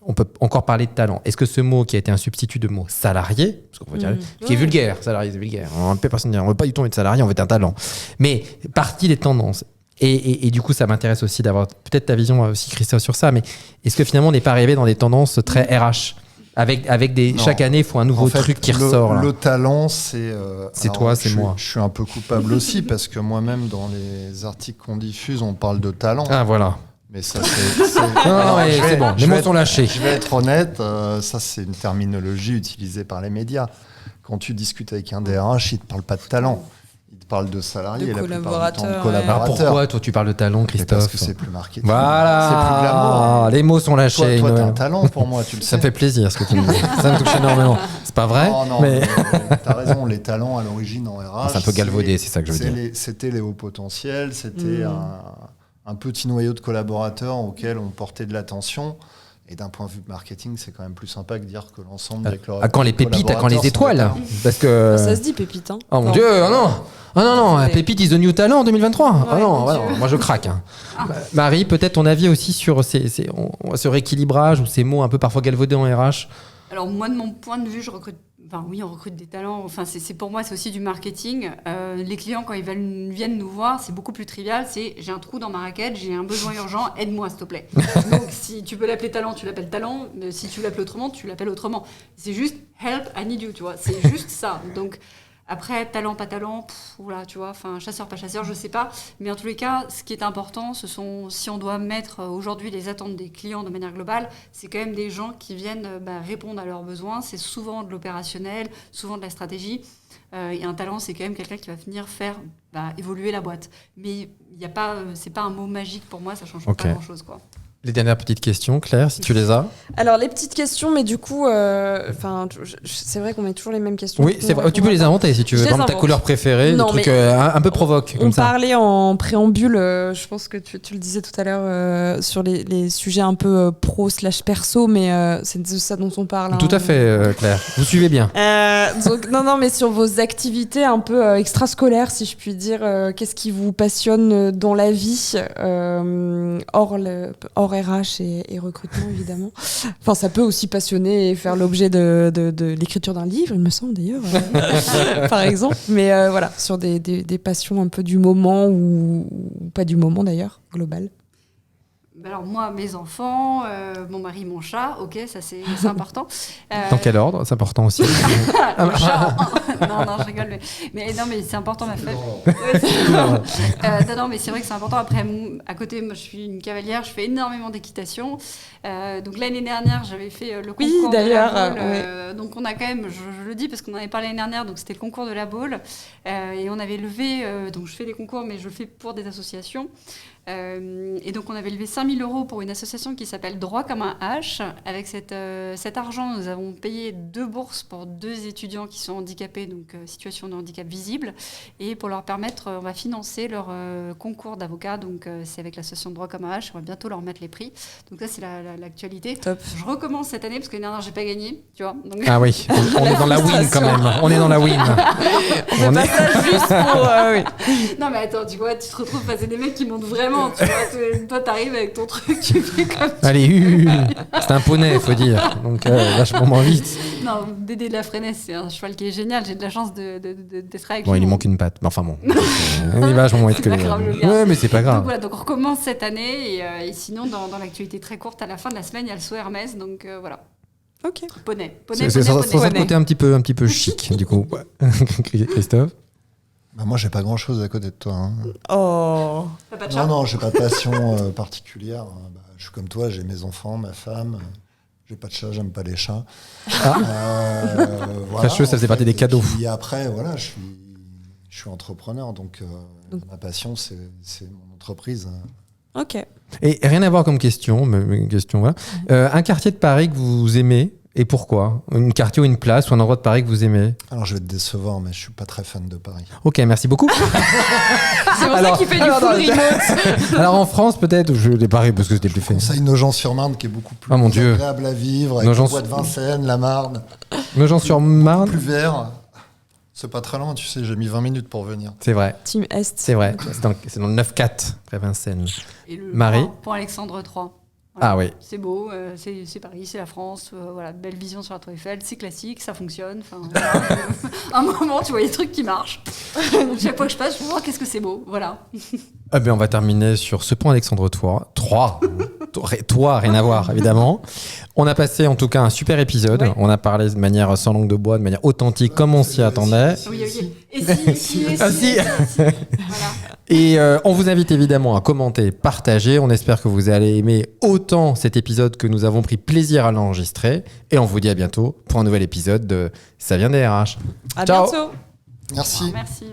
on peut encore parler de talent. Est-ce que ce mot qui a été un substitut de mot salarié, parce qu'on peut dire, qui est vulgaire, salarié c'est vulgaire, on ne peut pas du tout être salarié, on veut être un talent. Mais partie des tendances. Et du coup, ça m'intéresse aussi d'avoir peut-être ta vision aussi, Christophe, sur ça. Mais est-ce que finalement, on n'est pas arrivé dans des tendances très RH avec des chaque année, il faut un nouveau truc qui ressort. Le talent, c'est toi, c'est moi. Je suis un peu coupable aussi parce que moi-même, dans les articles qu'on diffuse, on parle de talent. Ah voilà. Mais ça, c'est bon. Les mots sont lâchés. Je vais être honnête, ça, c'est une terminologie utilisée par les médias. Quand tu discutes avec un DRH, il ne te parle pas de talent. Il te parle de salariés, de la plupart du temps de collaborateurs. collaborateurs. Pourquoi, toi, tu parles de talent, Christophe? Parce que c'est plus marketing. Voilà. C'est plus glamour. Les mots sont lâchés. Toi, t'as un talent pour moi, tu le sais. Ça me fait plaisir, ce que tu me dis. Ça me touche énormément. C'est pas vrai? Non, mais t'as raison. Les talents, à l'origine, en RH... c'est un peu galvaudé, c'est ça que je veux dire. C'était les hauts potentiels, c'était un petit noyau de collaborateurs auquel on portait de l'attention. Et d'un point de vue marketing, c'est quand même plus sympa que dire que l'ensemble des collaborateurs. À quand les pépites, à quand les étoiles? Parce que... Ça se dit pépite. Hein. Oh mon Dieu, non, pépite is the new talent en 2023. Ouais, non, moi je craque. Hein. Marie, peut-être ton avis aussi sur ce rééquilibrage ou ces mots un peu parfois galvaudés en RH? Alors moi, de mon point de vue, on recrute des talents. Enfin, c'est pour moi, c'est aussi du marketing. Les clients, quand ils viennent nous voir, c'est beaucoup plus trivial. C'est j'ai un trou dans ma raquette, j'ai un besoin urgent, aide-moi s'il te plaît. Donc si tu peux l'appeler talent, tu l'appelles talent. Mais si tu l'appelles autrement, tu l'appelles autrement. C'est juste help, I need you, tu vois. C'est juste ça. Donc après, talent, pas talent, voilà, tu vois, enfin, chasseur, pas chasseur, je sais pas. Mais en tous les cas, ce qui est important, si on doit mettre aujourd'hui les attentes des clients de manière globale, c'est quand même des gens qui viennent répondre à leurs besoins. C'est souvent de l'opérationnel, souvent de la stratégie. Et un talent, c'est quand même quelqu'un qui va venir faire évoluer la boîte. Mais c'est pas un mot magique pour moi, ça change pas grand-chose, quoi. Les dernières petites questions, Claire, si tu les as. Alors, les petites questions, mais du coup, c'est vrai qu'on met toujours les mêmes questions. Oui, c'est vrai. Tu peux les inventer si tu veux. Par exemple, ta couleur préférée, non, des trucs un peu provoque. On parlait en préambule, je pense que tu le disais tout à l'heure, sur les sujets un peu pro/perso, mais c'est de ça dont on parle. Tout à fait, Claire. Vous suivez bien. Donc, non, mais sur vos activités un peu extrascolaires, si je puis dire, qu'est-ce qui vous passionne dans la vie, hors RH et recrutement, évidemment. Enfin, ça peut aussi passionner et faire l'objet de l'écriture d'un livre, il me semble d'ailleurs, par exemple. Mais voilà, sur des passions un peu du moment ou pas du moment d'ailleurs, global. Alors moi, mes enfants, mon mari, mon chat, ok, ça c'est important. Dans quel ordre? C'est important aussi. Le chat. Non, je rigole, mais c'est important ma famille. Non, mais c'est vrai que c'est important. Après, à côté, moi, je suis une cavalière, je fais énormément d'équitation. Donc l'année dernière, j'avais fait le concours de la Baule. Donc on a quand même, je le dis parce qu'on en avait parlé l'année dernière, donc c'était le concours de la Baule. Et on avait levé, donc je fais des concours, mais je le fais pour des associations. Et donc on avait levé 5 000 € pour une association qui s'appelle Droit comme un H. Avec cet argent, nous avons payé 2 bourses pour 2 étudiants qui sont handicapés, donc situation de handicap visible. Et pour leur permettre, on va financer leur concours d'avocat. Donc c'est avec l'association Droit comme un H. On va bientôt leur mettre les prix. Donc ça, c'est l'actualité. Top. Je recommence cette année parce que l'année dernière, j'ai pas gagné. Tu vois, donc... Ah oui, on est dans la win quand même. On est dans la win. On est ça juste pour... oui. Non mais attends, tu vois, tu te retrouves face à des mecs qui montent vraiment. Tu vois, toi, t'arrives avec ton truc, tu fais comme... Allez, c'est un poney, il faut dire. Donc, vachement moins vite. Non, Dédé de la Fresnaye, c'est un cheval qui est génial. J'ai de la chance d'être avec lui. Bon, il lui manque une patte. Mais enfin bon. Il est vachement moins vite que lui. Ouais, mais c'est pas grave. Donc voilà, donc on recommence cette année. Et sinon, dans l'actualité très courte, à la fin de la semaine, il y a le saut Hermès. Donc voilà. Ok. Poney. C'est ça le côté un petit peu chic, du coup. Christophe? Bah, moi, j'ai pas grand-chose à côté de toi. Hein. Oh. T'as pas de chat? Non, j'ai pas de passion particulière. Bah, je suis comme toi, j'ai mes enfants, ma femme. J'ai pas de chat, j'aime pas les chats. Voilà, Fâcheux, ça faisait partie des cadeaux. Et après, voilà, je suis entrepreneur, donc ma passion, c'est mon entreprise. Ok. Et rien à voir comme question, mais une question, voilà. Un quartier de Paris que vous aimez et pourquoi? Un quartier ou une place ou un endroit de Paris que vous aimez? Alors, je vais te décevoir, mais je suis pas très fan de Paris. Ok, merci beaucoup. C'est pour ça qu'il fait du full remote. Alors en France, peut-être, je l'ai Paris parce que c'était plus fait. Conseil Nogent-sur-Marne, qui est beaucoup plus Ah, mon Dieu. agréable à vivre, avec Nogent- le bois de Vincennes, la Marne, Nogent-sur-Marne. plus vert. C'est pas très loin, tu sais, j'ai mis 20 minutes pour venir. C'est vrai. Team Est. C'est vrai. C'est dans le 9-4, près Vincennes. Et le Marie. Pont Alexandre III. Ah oui. C'est beau, c'est Paris, c'est la France, voilà, belle vision sur la Tour Eiffel, c'est classique, ça fonctionne. Un moment, tu vois, il y a des trucs qui marchent. Chaque fois que je passe, je me dis, oh, qu'est-ce que c'est beau, voilà. Eh bien, on va terminer sur ce pont Alexandre III. Toi, rien à voir, évidemment. On a passé en tout cas un super épisode. Ouais. On a parlé de manière sans langue de bois, de manière authentique, comme on s'y attendait. Oui, oui. Et si. Ah, si. Voilà. Et on vous invite évidemment à commenter, partager. On espère que vous allez aimer autant cet épisode que nous avons pris plaisir à l'enregistrer. Et on vous dit à bientôt pour un nouvel épisode de Ça vient des RH. À Ciao. bientôt. Merci. Merci.